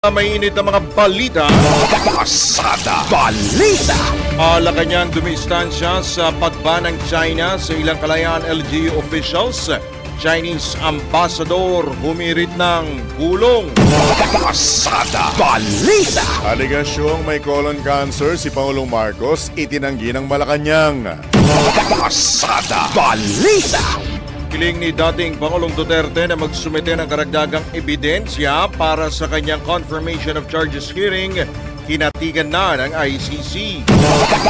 Mainit ang mga balita. Pasada Balita. Malacanang dumistansya sa pagban ng China sa ilang kalayaan LGU officials. Chinese ambassador humirit ng pulong. Pasada Balita. Aligasyong may colon cancer si Pangulong Marcos itinanggi ng Malacanang. Pasada Balita. Hiling ni dating Pangulong Duterte na magsumite ng karagdagang ebidensya para sa kanyang confirmation of charges hearing, hinatigan na ng ICC.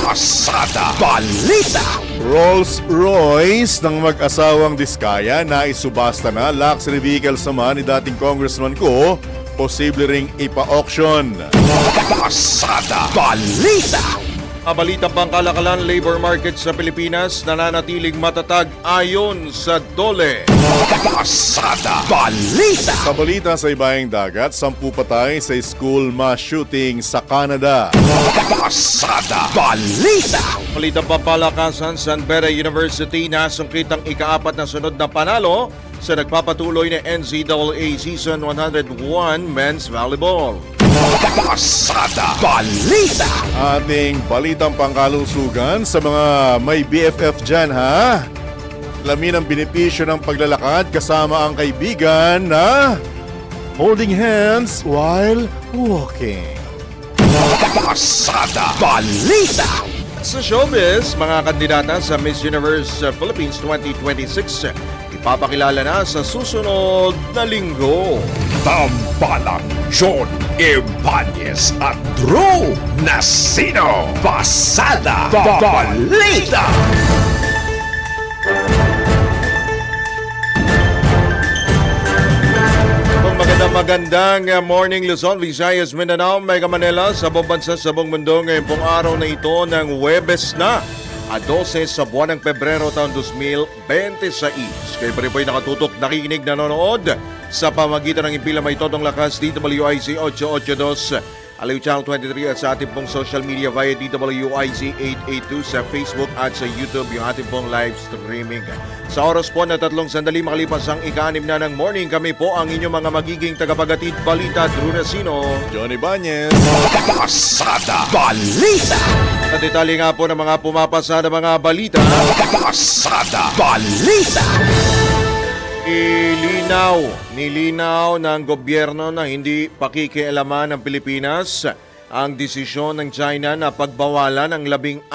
Pasada Balita. Rolls-Royce ng mag-asawang Diskaya na isubasta na luxury vehicle sama ni dating Congressman Ko, posible ring ipa-auction. Pasada Balita. Balitang pangkalakalan, labor market sa Pilipinas nananatiling matatag ayon sa DOLE. Pasada Balita. Sa balita sa ibayang dagat, 10 patay sa school mass shooting sa Canada. Pasada Balita. Balitang pampalakasan, San Beda University nasungkit ang ika-4 na sunod na panalo sa nagpapatuloy na NCAA Season 101 Men's Volleyball. Pasada Balita. Ating balitang pangkalusugan sa mga may BFF dyan, ha? Alamin ang benepisyo ng paglalakad kasama ang kaibigan na holding hands while walking. Pasada Balita. Sa showbiz, mga kandidata sa Miss Universe Philippines 2026 ipapakilala na sa susunod na linggo. Tambalang John Ibanez at Drew Nasino. Pasada Balita. Magandang morning Luzon, Visayas, Mindanao, Mega Manila, sa buong bansa, sa buong mundo. Ngayon pong araw na ito ng Huwebes na, 12 sa buwan ng Pebrero taon 2026. Kayo pa rin po'y nakatutok, nakikinig, nanonood sa pamagitan ng impila may totong lakas DWIC 882, Aliw Channel 23 at sa ating pong social media via DWIC 882 sa Facebook at sa YouTube yung ating pong live streaming. Sa oras po na 3 sandali makalipas ang ika-6 na ng morning, kami po ang inyong mga magiging tagapagatid balita, Drew Nasino, Johnny Ibanez. Pasada Balita. At detalye nga po ng mga pumapasa na mga balita. Pasada Balita. Nilinaw ng gobyerno na hindi pakikialaman ng Pilipinas ang desisyon ng China na pagbawalan ang 16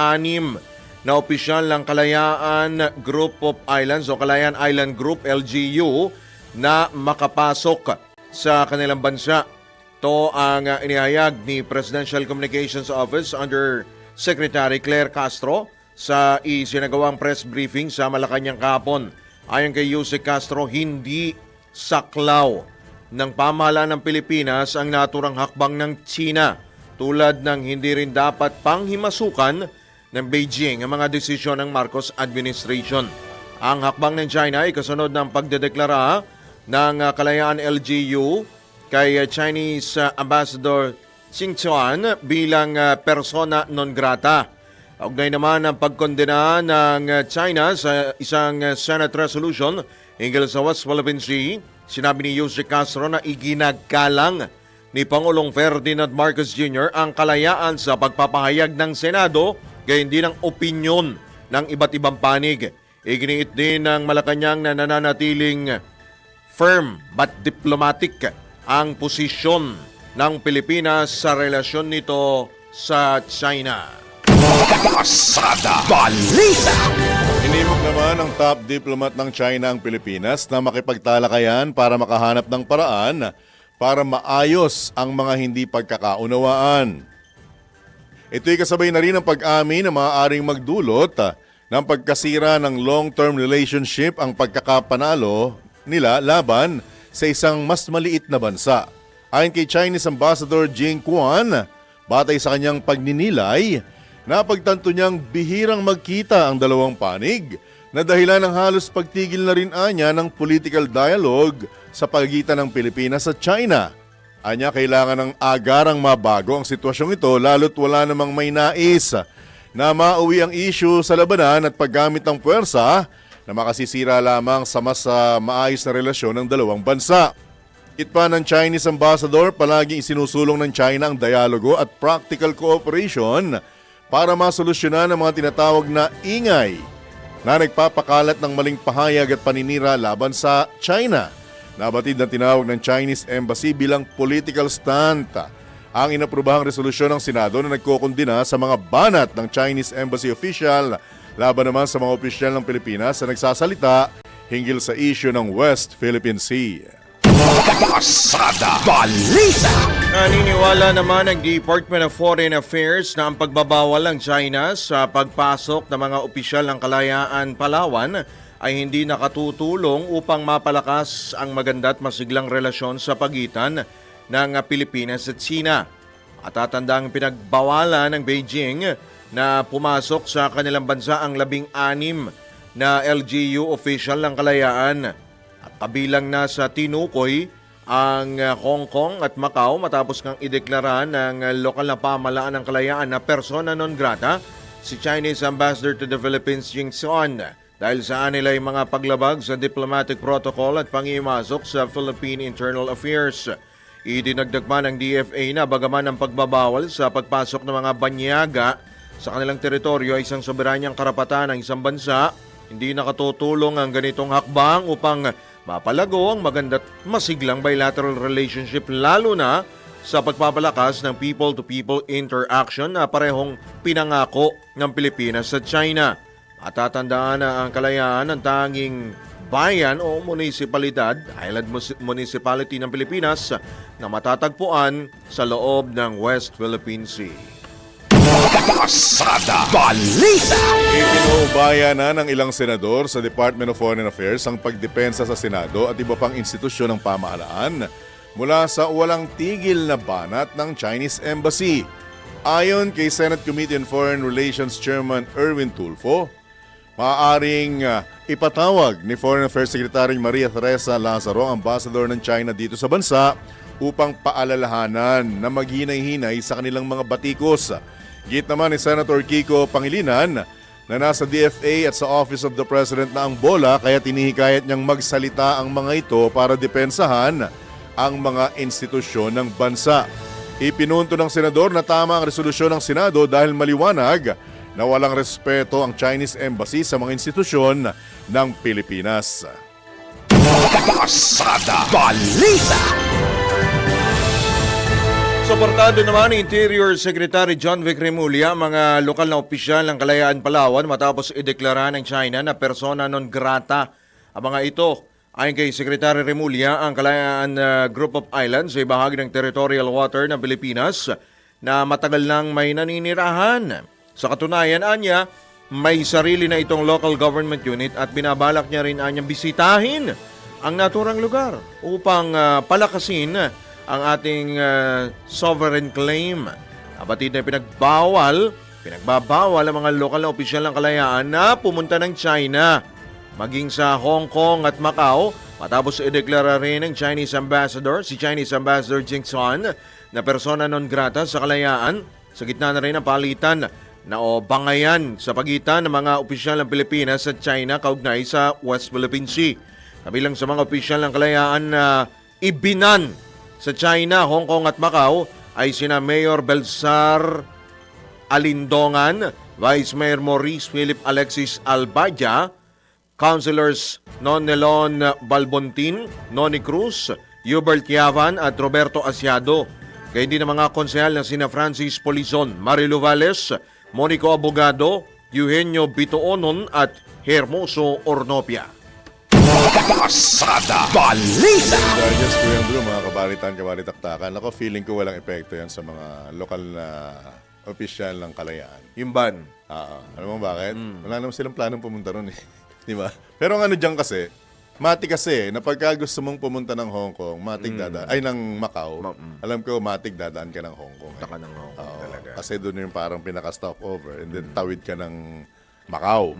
na opisyal ng Kalayaan Group of Islands o Kalayaan Island Group LGU na makapasok sa kanilang bansa. Ito ang inihayag ni Presidential Communications Office under Secretary Claire Castro sa isinagawang press briefing sa Malacanang kahapon. Ayon kay Jose Castro, hindi saklaw ng pamahalaan ng Pilipinas ang naturang hakbang ng China, tulad ng hindi rin dapat panghimasukan ng Beijing ang mga desisyon ng Marcos administration. Ang hakbang ng China ay kasunod ng pagdedeklara ng Kalayaan LGU kay Chinese Ambassador Xing Chuan bilang persona non grata. Kaugnay naman ang pagkondena ng China sa isang Senate resolution hinggil sa West Philippine Sea, sinabi ni Jose Castro na iginagalang ni Pangulong Ferdinand Marcos Jr. ang kalayaan sa pagpapahayag ng Senado, gayon din ang opinyon ng iba't ibang panig. Iginiit din ng Malacanang na nananatiling firm but diplomatic ang posisyon ng Pilipinas sa relasyon nito sa China. Pasada Balita. Inimok naman ng top diplomat ng China ang Pilipinas na makipagtalakayan para makahanap ng paraan para maayos ang mga hindi pagkakaunawaan. Ito'y kasabay na rin ang pag-amin na maaaring magdulot ng pagkasira ng long-term relationship ang pagkakapanalo nila laban sa isang mas maliit na bansa. Ayon kay Chinese Ambassador Jing Quan, batay sa kanyang pagninilay, napagtanto niyang bihirang magkita ang dalawang panig na dahilan ng halos pagtigil na rin anya ng political dialogue sa pagitan ng Pilipinas at China. Anya, kailangan ng agarang mabago ang sitwasyong ito lalo't wala namang may nais na mauwi ang issue sa labanan at paggamit ng puwersa na makasisira lamang sa mas maayos na relasyon ng dalawang bansa. Itpa ng Chinese ambassador, palaging isinusulong ng China ang dialogo at practical cooperation para masolusyonan ang mga tinatawag na ingay na nagpapakalat ng maling pahayag at paninira laban sa China. Nabatid na tinawag ng Chinese Embassy bilang political stunt ang inaprubahang resolusyon ng Senado na nagkukundina sa mga banat ng Chinese Embassy official laban naman sa mga opisyal ng Pilipinas na nagsasalita hinggil sa issue ng West Philippine Sea. Pasada Balita. Naniniwala naman ang Department of Foreign Affairs na ang pagbabawal ng China sa pagpasok ng mga opisyal ng Kalayaan Palawan ay hindi nakatutulong upang mapalakas ang maganda at masiglang relasyon sa pagitan ng Pilipinas at China. At tatandang pinagbawalan ng Beijing na pumasok sa kanilang bansa ang 16 na LGU official ng Kalayaan. At kabilang na sa tinukoy ang Hong Kong at Macau matapos ngang ideklara ng lokal na pamahalaan ng Kalayaan na persona non grata si Chinese Ambassador to the Philippines Jing Xuan dahil sa anilay mga paglabag sa diplomatic protocol at pangimasok sa Philippine Internal Affairs. Idinagdag pa ng DFA na bagaman ang pagbabawal sa pagpasok ng mga banyaga sa kanilang teritoryo ay isang soberanyang karapatan ng isang bansa, hindi nakatutulong ang ganitong hakbang upang mapalago ang maganda't masiglang bilateral relationship lalo na sa pagpapalakas ng people-to-people interaction na parehong pinangako ng Pilipinas sa China. At tatandaan na ang Kalayaan ang tanging bayan o munisipalidad, island municipality ng Pilipinas na matatagpuan sa loob ng West Philippine Sea. Pasada Balita. Ipinuubaya na ng ilang senador sa Department of Foreign Affairs ang pagdepensa sa Senado at iba pang institusyon ng pamahalaan mula sa walang tigil na banat ng Chinese Embassy. Ayon kay Senate Committee on Foreign Relations Chairman Erwin Tulfo, maaaring ipatawag ni Foreign Affairs Secretary Maria Teresa Lazaro ang ambassador ng China dito sa bansa upang paalalahanan na maghinay-hinay sa kanilang mga batikos. Git naman ni Senator Kiko Pangilinan na nasa DFA at sa Office of the President na ang bola kaya tinihikayat niyang magsalita ang mga ito para depensahan ang mga institusyon ng bansa. Ipinunto ng senador na tama ang resolusyon ng Senado dahil maliwanag na walang respeto ang Chinese Embassy sa mga institusyon ng Pilipinas. Pasada Balita. Suportado naman ni Interior Secretary John Vic Remulla ang mga lokal na opisyal ng Kalayaan Palawan matapos ideklara ng China na persona non grata. Ang mga ito, ayon kay Secretary Remulla, ang Kalayaan Group of Islands ay bahagi ng territorial water ng Pilipinas na matagal nang may naninirahan. Sa katunayan, anya, may sarili na itong local government unit at binabalak niya rin anyang bisitahin ang naturang lugar upang palakasin ang ating sovereign claim. Abatid na pinagbabawal ang mga lokal na opisyal ng Kalayaan na pumunta ng China, maging sa Hong Kong at Macau, matapos ideklara rin ng Chinese Ambassador, si Chinese Ambassador Jing Xuan, na persona non grata sa Kalayaan, sa gitna na rin ng palitan na bangayan sa pagitan ng mga opisyal ng Pilipinas at China kaugnay sa West Philippine Sea. Kabilang sa mga opisyal ng Kalayaan na ibinan sa China, Hong Kong at Macau ay sina Mayor Belsar Alindongan, Vice Mayor Maurice Philip Alexis Albadia, Councilors Nonelon Balbontin, Noni Cruz, Hubert Yavan at Roberto Asiado. Kaya din ang mga konsehal na sina Francis Polizon, Marilu Valles, Monico Abogado, Eugenio Bitoonon at Hermoso Ornopia. Pasada Balita. Dahil yes, Kuya Andrew, mga kabalitan-kabalitaktakan, ako feeling ko walang epekto yan sa mga lokal na opisyal ng Kalayaan. Yung ban. Alam mo bakit? Wala naman silang planong pumunta ron eh. Di ba? Pero ang ano dyan kasi, matik kasi, na pagka gusto mong pumunta ng Hong Kong, matik dadaan, ay ng Macau, alam ko matik dadaan ka ng Hong Kong. Taka ng Hong Kong talaga. Kasi doon yung parang pinaka-stopover and then tawid ka ng Macau.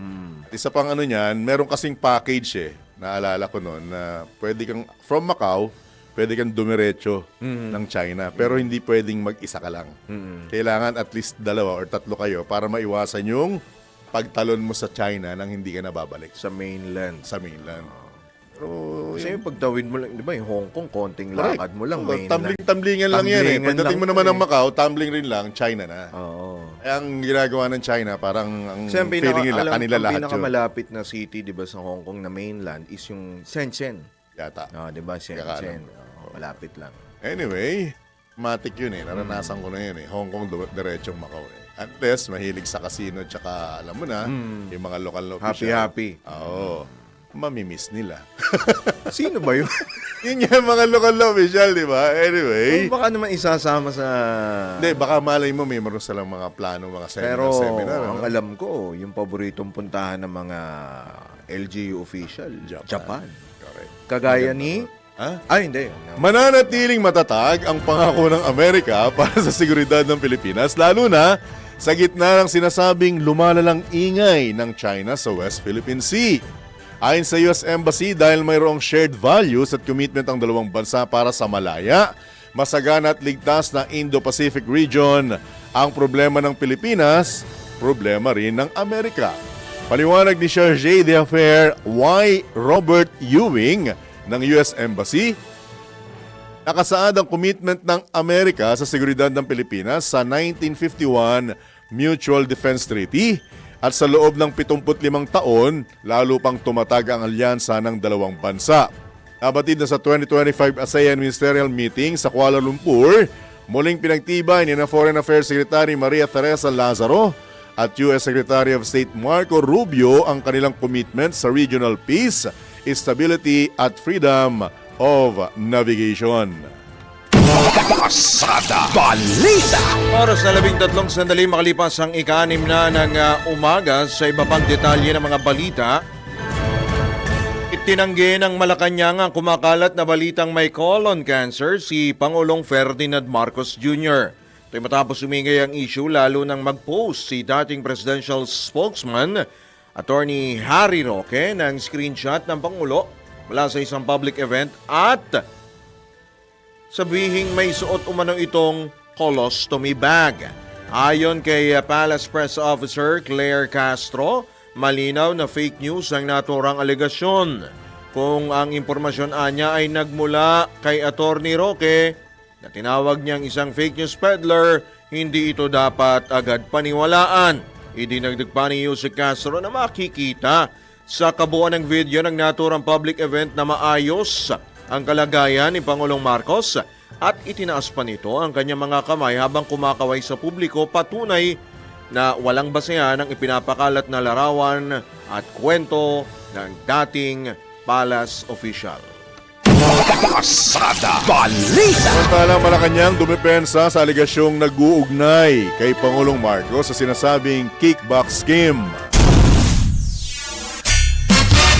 Isa pang ano niyan, meron kasing package eh. Naalala ko noon na pwede kang, from Macau, pwede kang dumiretso ng China. Pero hindi pwedeng mag-isa ka lang. Kailangan at least 2 or 3 kayo para maiwasan yung pagtalon mo sa China nang hindi ka nababalik Sa mainland. sa mainland. Kasi yung pagtawid mo lang, di ba, yung Hong Kong, konting lakad mo lang, mainland. Tumbling-tumblingan lang yan eh. Tumblingan Pagdating mo lang naman to ng Macau, tumbling rin lang, China na. Oo. Ang ginagawa ng China, parang ang Kasi ang feeling nila, kanila ang lahat yun. pinakamalapit na city, di ba, sa Hong Kong na mainland is yung Shenzhen. Yata. Di ba, Shenzhen. Malapit lang. Anyway, matik yun eh. Naranasan ko na yun eh. Hong Kong, diretsong Macau eh. Unless, mahilig sa casino, tsaka alam mo na, yung mga lokal na official. Happy. Oo. Mamimiss nila. Sino ba yun? Yun yung mga lokal na official, di ba? Anyway. Baka naman isasama sa... Hindi, baka malay mo, may meron silang mga plano, mga Pero seminar. ang alam ko, yung paboritong puntahan ng mga LGU official, Japan. Correct. Kagaya ni... Ha? Ay, hindi. Mananatiling matatag ang pangako ng Amerika para sa seguridad ng Pilipinas, lalo na sa gitna ng sinasabing lumalalang ingay ng China sa West Philippine Sea. Ayon sa US Embassy, dahil mayroong shared values at commitment ang dalawang bansa para sa malaya, masagana at ligtas na Indo-Pacific region, ang problema ng Pilipinas, problema rin ng Amerika. Paliwanag ni Chargé d'Affaires Y. Robert Ewing ng US Embassy, nakasaad ang commitment ng Amerika sa seguridad ng Pilipinas sa 1951 Mutual Defense Treaty at sa loob ng 75 taon, lalo pang tumatag ang alyansa ng dalawang bansa. Nabatid na sa 2025 ASEAN Ministerial Meeting sa Kuala Lumpur, muling pinagtibay ni Foreign Affairs Secretary Maria Teresa Lazaro at US Secretary of State Marco Rubio ang kanilang commitment sa regional peace, stability at freedom of navigation. Pasada Balita. Oras na 13 sandali makalipas ang ika-6 na ng umaga sa iba pang detalye ng mga balita. Itinanggi ng Malacanang ang kumakalat na balitang may colon cancer si Pangulong Ferdinand Marcos Jr. Ito'y matapos umingay ang issue lalo nang mag-post si dating presidential spokesman Attorney Harry Roque ng screenshot ng Pangulo mula sa isang public event at sabihing may suot umano itong colostomy bag. Ayon kay Palace Press Officer Claire Castro, malinaw na fake news ang naturang alegasyon. Kung ang impormasyon anya ay nagmula kay Attorney Roque na tinawag niyang isang fake news peddler, hindi ito dapat agad paniwalaan. Idinagdag pa ni Yusek Castro na makikita sa kabuuan ng video ng naturang public event na maayos ang kalagayan ni Pangulong Marcos at itinaas pa nito ang kanyang mga kamay habang kumakaway sa publiko, patunay na walang basehan ang ipinapakalat na larawan at kwento ng dating palace official. Pasada Balita. Samantalang Malacanang dumepensa sa aligasyong nag-uugnay kay Pangulong Marcos sa sinasabing kickback scheme.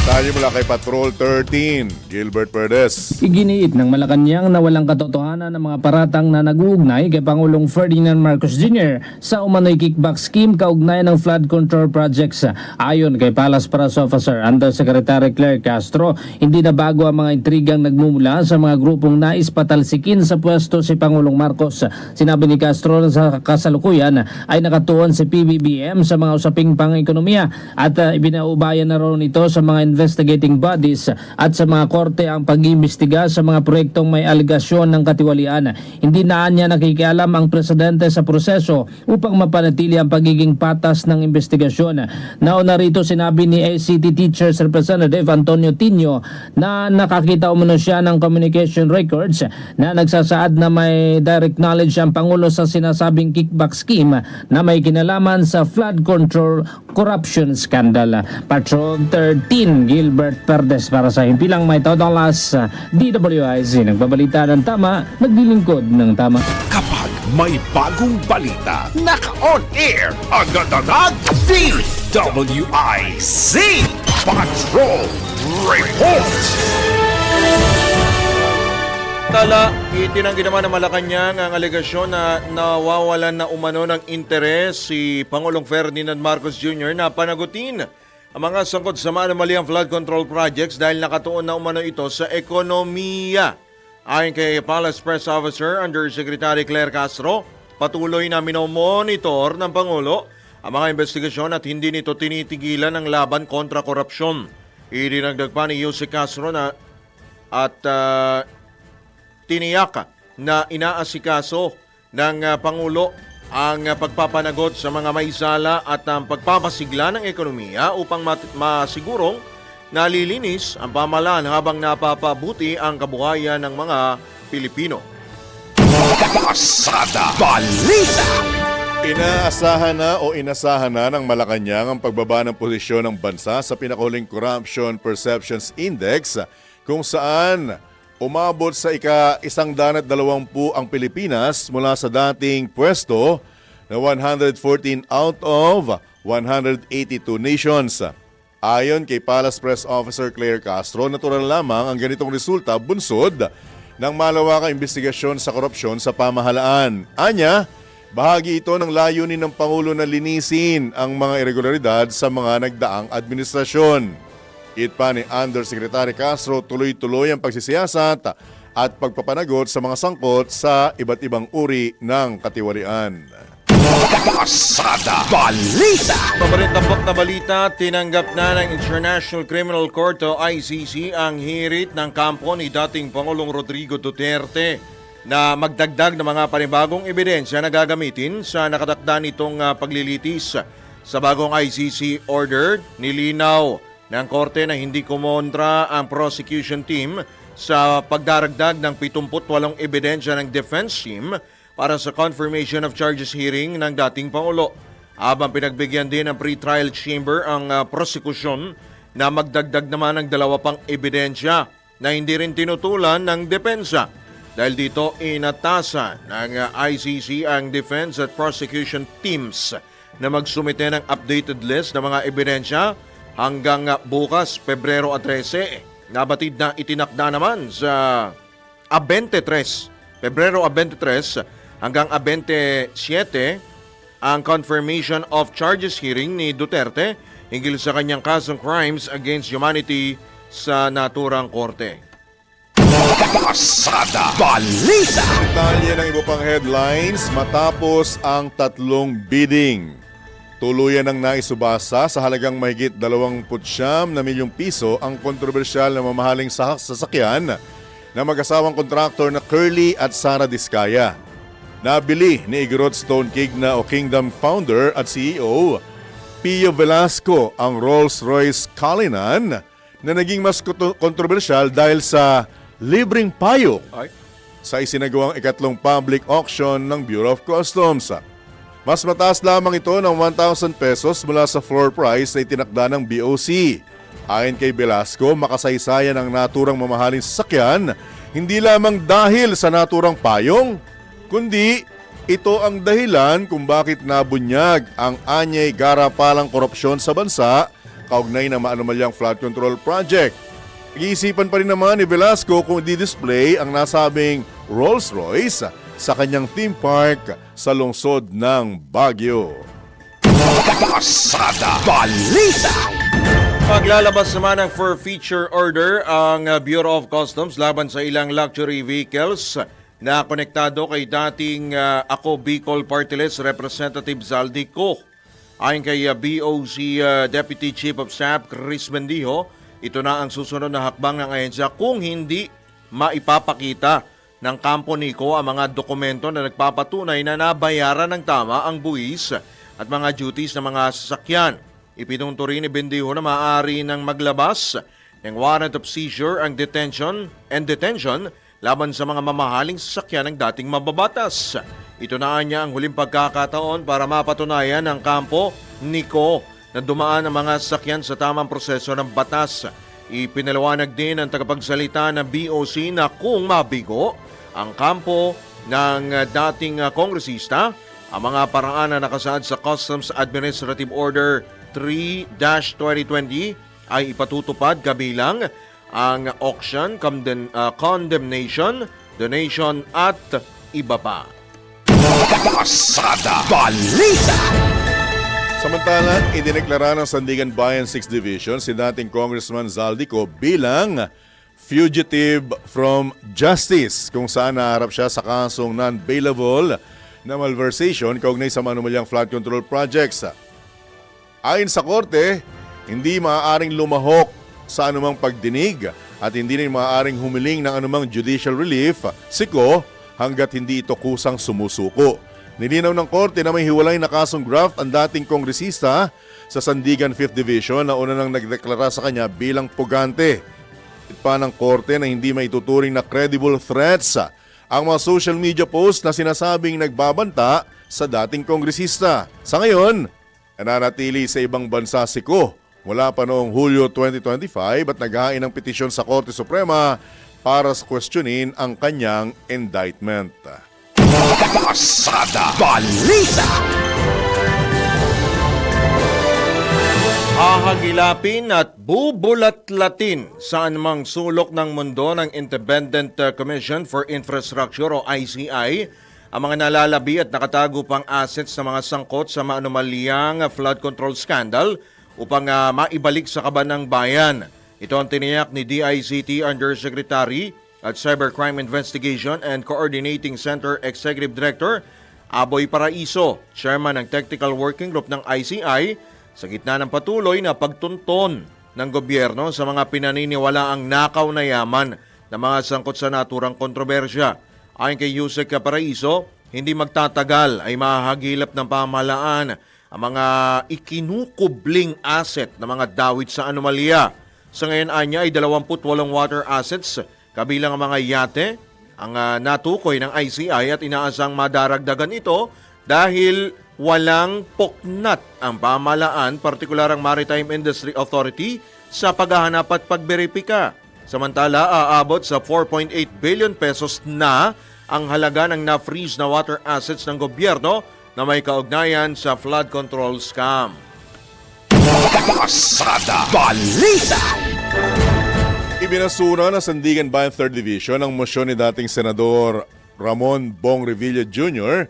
Tayo mula kay Patrol 13, Gilbert Perdes. Iginiit ng Malacanang na walang katotohanan ng mga paratang na nag-uugnay kay Pangulong Ferdinand Marcos Jr. sa umano'y kickback scheme kaugnay ng flood control projects. Ayon kay Palace Press Officer Undersecretary Claire Castro, hindi na bago ang mga intrigang nagmumula sa mga grupong nais patalsikin sa pwesto si Pangulong Marcos. Sinabi ni Castro na sa kasalukuyan ay nakatuon si PBBM sa mga usaping pang-ekonomiya at ibinaubayan na raw nito sa mga investigating bodies at sa mga korte ang pag-iimbestiga sa mga proyektong may aligasyon ng katiwalian. Hindi na niya nakikialam ang presidente sa proseso upang mapanatili ang pagiging patas ng investigasyon. Nauna rito sinabi ni ACT Teachers Representative Antonio Tinio na nakakita umano siya ng communication records na nagsasaad na may direct knowledge ang Pangulo sa sinasabing kickback scheme na may kinalaman sa flood control corruption scandal. Patrol 13, Gilbert Perdes para sa himpilang may Todolas, DWIZ. Nagbabalita ng tama, naglilingkod ng tama. Kapag may bagong balita, naka-on air, agad-agad, DWIZ Patrol Report. Tala, itinanggi naman ng Malacanang ang alegasyon na nawawalan na umano ng interes si Pangulong Ferdinand Marcos Jr. na panagutin ang mga sangkot sa maanumaliang flood control projects dahil nakatuon na umano ito sa ekonomiya. Ayon kay Palace Press Officer Undersecretary Claire Castro, patuloy na minomonitor ng Pangulo ang mga investigasyon at hindi nito tinitigilan ang laban kontra korupsyon. Idinagdag pa ni Jose Castro na at tiniyak na inaasikaso ng Pangulo ang pagpapanagot sa mga maisala at ang pagpapasigla ng ekonomiya upang masigurong nalilinis ang pamahalaan habang napapabuti ang kabuhayan ng mga Pilipino. Pasada Balita. Inasahan na ng Malacanang ang pagbaba ng posisyon ng bansa sa pinakahuling Corruption Perceptions Index kung saan umabot sa ika-120 ang Pilipinas mula sa dating pwesto na 114 out of 182 nations. Ayon kay Palace Press Officer Claire Castro, natural lamang ang ganitong resulta bunsod ng malawakang investigasyon sa korupsyon sa pamahalaan. Anya, bahagi ito ng layunin ng Pangulo na linisin ang mga irregularidad sa mga nagdaang administrasyon. Itpa ni Undersecretary Castro, tuloy-tuloy ang pagsisiyasat at pagpapanagot sa mga sangkot sa iba't ibang uri ng katiwalian. Pasada Balita. Pabalintambok na balita, tinanggap na ng International Criminal Court o ICC ang hirit ng kampo ni dating Pangulong Rodrigo Duterte na magdagdag ng mga panibagong ebidensya na gagamitin sa nakatakda nitong paglilitis. Sa bagong ICC order, nilinaw ng korte na hindi kumontra ang prosecution team sa pagdaragdag ng 78 ebidensya ng defense team para sa confirmation of charges hearing ng dating Pangulo. Habang pinagbigyan din ng pre-trial chamber ang prosecution na magdagdag naman ng 2 pang ebidensya na hindi rin tinutulan ng depensa. Dahil dito inatasan ng ICC ang defense at prosecution teams na magsumite ng updated list ng mga ebidensya hanggang bukas, Pebrero 13. Nabatid na itinakda naman sa 23, Pebrero 23 hanggang 27 ang confirmation of charges hearing ni Duterte hinggil sa kanyang kasong crimes against humanity sa naturang korte. Pasada Balita. Detalye ng iba pang headlines matapos ang 3 bidding. Tuluyan ng naisubasa sa halagang mahigit 29 na milyong piso ang kontrobersyal na mamahaling sasakyan na mag-asawang kontraktor na Curly at Sara Diskaya. Nabili ni Igorot Stone Kigna o Kingdom founder at CEO Pio Velasco ang Rolls-Royce Cullinan na naging mas kontrobersyal dahil sa libreng payo sa isinagawang ikatlong public auction ng Bureau of Customs. Mas mataas lamang ito ng 1,000 pesos mula sa floor price na itinakda ng BOC. Ayon kay Velasco, makasaysayan ang naturang mamahaling sasakyan hindi lamang dahil sa naturang payong, kundi ito ang dahilan kung bakit nabunyag ang anyay garapalang korupsyon sa bansa kaugnay ng maanumalyang flood control project. Nag-iisipan pa rin naman ni Velasco kung di-display ang nasabing Rolls-Royce sa kanyang theme park sa lungsod ng Baguio. Pasada Balita. Maglalabas naman ng forfeiture order ang Bureau of Customs laban sa ilang luxury vehicles na konektado kay dating Ako Bicol Party List Representative Zaldi Co. Ayon kay BOC Deputy Chief of Staff Chris Mendijo, ito na ang susunod na hakbang ng ahensya kung hindi maipapakita ng kampo Nico ang mga dokumento na nagpapatunay na nabayaran ng tama ang buwis at mga duties ng mga sasakyan. Ipinunto rin ni Bendijo na maaari ng maglabas ng warrant of seizure ang detention laban sa mga mamahaling sasakyan ng dating mababatas. Ito na niya ang huling pagkakataon para mapatunayan ng kampo Nico na dumaan ang mga sasakyan sa tamang proseso ng batas. Ipinaliwanag din ng tagapagsalita ng BOC na kung mabigo ang kampo ng dating kongresista, ang mga paraan na nakasaad sa Customs Administrative Order 3-2020 ay ipatutupad kabilang ang auction, condemnation, donation at iba pa. Pasada Balita. Samantala, idineklara ng Sandigan Bayan 6th Division si dating Congressman Zaldico bilang fugitive from justice kung saan naharap siya sa kasong non-bailable na malversation kaugnay sa manumalyang flood control projects. Ayon sa korte, hindi maaaring lumahok sa anumang pagdinig at hindi rin maaaring humiling ng anumang judicial relief, siko, hanggat hindi ito kusang sumusuko. Nilinaw ng korte na may hiwalay na kasong graft ang dating kongresista sa Sandigan 5th Division na una nang nagdeklara sa kanya bilang pugante. Pa ng korte na hindi maituturing na credible threats ang mga social media posts na sinasabing nagbabanta sa dating kongresista. Sa ngayon, nananatili sa ibang bansa si Ko mula pa noong Hulyo 2025 at naghain ng petisyon sa Korte Suprema para questionin ang kanyang indictment. Kasada Balita. Hahagilapin at bubulat-latin sa anumang sulok ng mundo ng Independent Commission for Infrastructure o ICI ang mga nalalabi at nakatago pang assets sa mga sangkot sa maanumalyang flood control scandal upang maibalik sa kaban ng bayan. Ito ang tiniyak ni DICT Undersecretary at Cybercrime Investigation and Coordinating Center Executive Director Aboy Paraiso, Chairman ng Technical Working Group ng ICI, sa gitna ng patuloy na pagtunton ng gobyerno sa mga pinaniniwalaang nakaw na yaman na mga sangkot sa naturang kontrobersya. Ayon kay Yusek Paraiso, hindi magtatagal ay mahahagilap ng pamahalaan ang mga ikinukubling asset na mga dawit sa anomalya. Sa ngayon anya ay 28 water assets, kabilang ang mga yate, ang natukoy ng ICI at inaasang madaragdagan ito dahil walang poknat ang pamahalaan, partikular ang Maritime Industry Authority, sa paghahanap at pagberipika. Samantala, aabot sa 4.8 billion pesos na ang halaga ng na-freeze na water assets ng gobyerno na may kaugnayan sa flood control scam. Kasada Balita. Ibinasura na Sandigan Bayan 3rd Division ang mosyon ni dating Senador Ramon Bong Revilla Jr.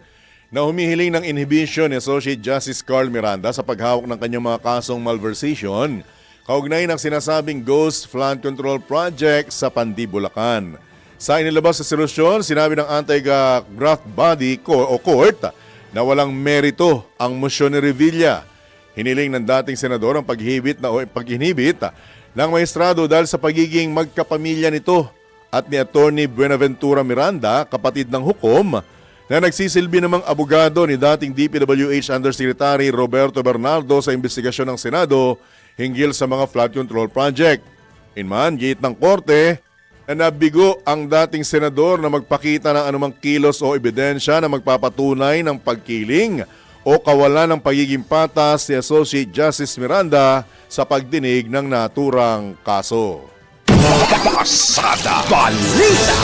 na humihiling ng inhibition ni Associate Justice Carl Miranda sa paghawak ng kanyang mga kasong malversation kaugnay ng sinasabing Ghost Flood Control Project sa Pandi, Bulacan. Sa inilabas sa solusyon, sinabi ng anti-graft body o court na walang merito ang mosyon ni Revilla. Hiniling ng dating senador ang pag-inhibit ng maestrado dahil sa pagiging magkapamilya nito at ni Attorney Buenaventura Miranda, kapatid ng hukom, na nagsisilbi namang abogado ni dating DPWH Undersecretary Roberto Bernardo sa investigasyon ng Senado hinggil sa mga flood control project. Inman, giit ng korte na nabigo ang dating senador na magpakita ng anumang kilos o ebidensya na magpapatunay ng pagkiling o kawalan ng pagiging patas si Associate Justice Miranda sa pagdinig ng naturang kaso. Kasada Balita.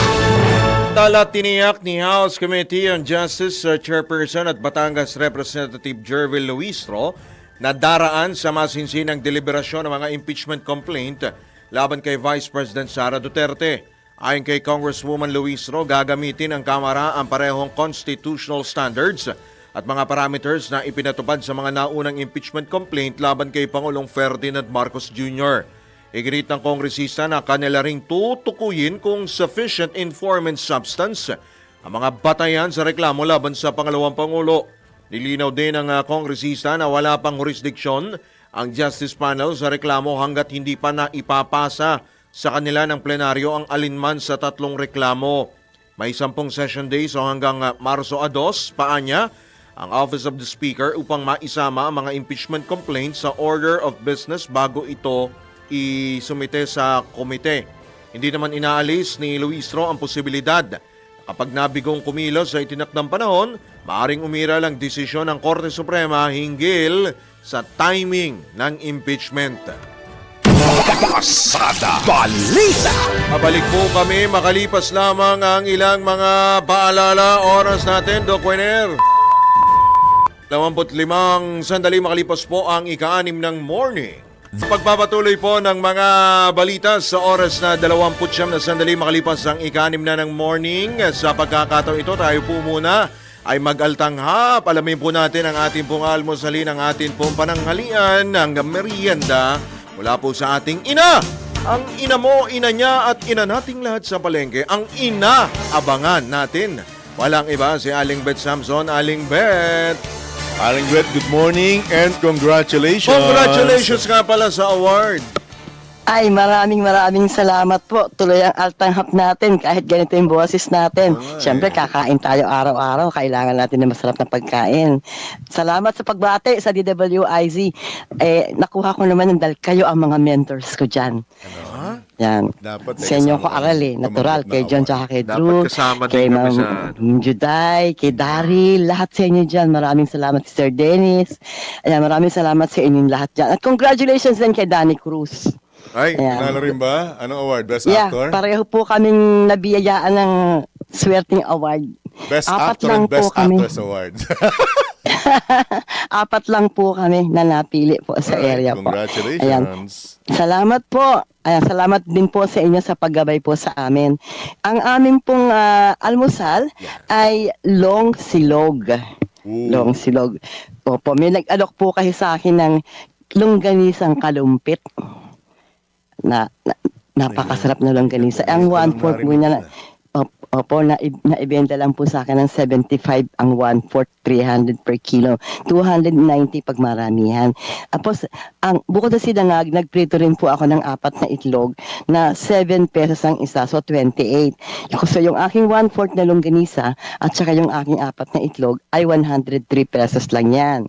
Tala tiniyak ni House Committee on Justice Chairperson at Batangas Representative Jervil Luistro na daraan sa masinsinang deliberasyon ng mga impeachment complaint laban kay Vice President Sara Duterte. Ayon kay Congresswoman Luistro, gagamitin ang Kamara ang parehong constitutional standards at mga parameters na ipinatupad sa mga naunang impeachment complaint laban kay Pangulong Ferdinand Marcos Jr. Iginit ng kongresista na kanila ring tutukuyin kung sufficient informant substance ang mga batayan sa reklamo laban sa pangalawang Pangulo. Nilinaw din ng kongresista na wala pang jurisdiksyon ang Justice Panel sa reklamo hanggat hindi pa na ipapasa sa kanila ng plenaryo ang alinman sa tatlong reklamo. May 10 session days o hanggang Marso 2, paanya, ang Office of the Speaker upang maisama ang mga impeachment complaints sa order of business bago ito isumite sa komite. Hindi naman inaalis ni Luistro ang posibilidad na kapag nabigong kumilos sa itinakdang panahon, maaring umira lang desisyon ng Korte Suprema hinggil sa timing ng impeachment. Kasada Balita. Mabalik po kami makalipas lamang ang ilang mga paalala. Oras natin, Doc Wenner. 25 sandali makalipas po ang ika-6 ng morning. Pagpapatuloy po ng mga balita sa oras na 29 na sandali makalipas ang ika-6 na ng morning. Sa pagkakataon ito, tayo po muna ay mag-altanghap. Alamin po natin ang ating pong almusalin, ang ating pong pananghalian, ang merienda mula po sa ating ina. Ang ina mo, ina niya at ina nating lahat sa palengke. Ang ina, abangan natin. Walang iba si Aling Beth Samson. Aling Beth. Aling Beth, good morning and congratulations. Congratulations nga pala sa award. Ay, maraming salamat po. Tuloy ang altanghap natin kahit ganito yung boses natin. Siyempre, kakain tayo araw-araw. Kailangan natin ng masarap na pagkain. Salamat sa pagbate sa DWIZ. Nakuha ko naman dahil kayo ang mga mentors ko dyan. Yan. Dapat Sa inyo ko kasama aral ka. Natural. Pamagat na Kay John award. tsaka kay Dapat Drew. kasama din Kay kami Ma'am sa- Juday. Kay Daryl. Lahat sa inyo dyan. Maraming salamat Sir Dennis. Ayan, maraming salamat sa inyong lahat dyan. At congratulations din kay Danny Cruz. Ay, Ayan. nanalo rin ba? Anong award? Best Yeah, Actor? pareho po kaming nabiyayaan ng swerteng award. Best Apat Actor lang and Best po kami. Actress Award. Apat lang po kami na napili po sa Alright, area po. Ayan. congratulations. Salamat po. Salamat din po sa inyo sa paggabay po sa amin. Ang amin pong almusal ay long silog. Ooh. Long silog. Opo, may nag-alok po kasi sa akin ng longganisang kalumpit. Napakasarap na longganisa. Ang 1/4 po niya na, opo, naibenta lang po sa akin ng 75 ang 1/4, 300 per kilo, 290 pag maramihan. Tapos, bukod sa sinangag, nagprito rin po ako ng 4 na itlog na 7 pesos ang isa, so 28. So, yung aking 1/4 na longganisa at saka yung aking 4 na itlog ay 103 pesos lang yan.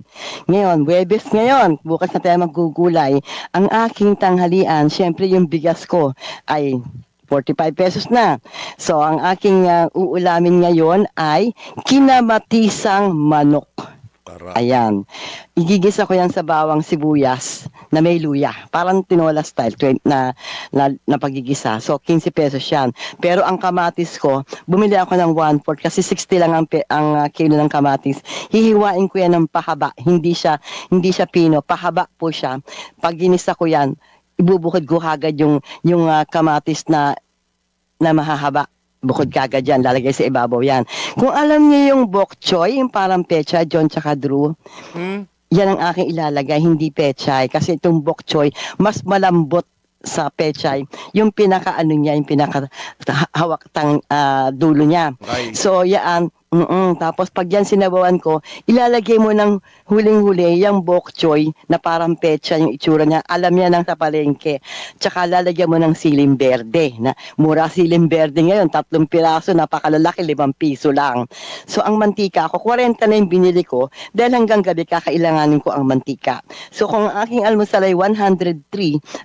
Ngayon, Huwebes ngayon, bukas na tayo maggugulay. Ang aking tanghalian, syempre yung bigas ko ay 45 pesos na. So, ang aking uulamin ngayon ay kinamatisang manok. Ayan. Igigisa ko yan sa bawang sibuyas na may luya. Parang tinola style na pagigisa. So, 15 pesos yan. Pero ang kamatis ko, bumili ako ng 1/4 kasi 60 lang ang kilo ng kamatis. Hihiwain ko yan ng pahaba. Hindi siya pino. Pahaba po siya. Pag ginisa ko yan, ibubukod ko kagad yung kamatis na mahahaba. Bukod kagad yan, lalagay sa ibabaw yan. Kung alam niyo yung bok choy, yung parang pecha, John tsaka Drew, yan ang aking ilalagay, hindi pechay. Kasi itong bok choy, mas malambot sa pechay. Yung pinaka-ano niya, yung pinaka-hawak dulo niya. Okay. So, yan. Tapos pag yan sinabawan ko, ilalagay mo ng huling-huli yung bok choy na parang pecha yung itsura niya. Alam niya ng sa palengke. Tsaka lalagyan mo ng siling berde. Na, mura siling berde ngayon, 3 piraso, napakalalaki, 5 piso lang. So ang mantika ako, 40 na yung binili ko dahil hanggang gabi kakailanganin ko ang mantika. So kung ang aking almusal ay 103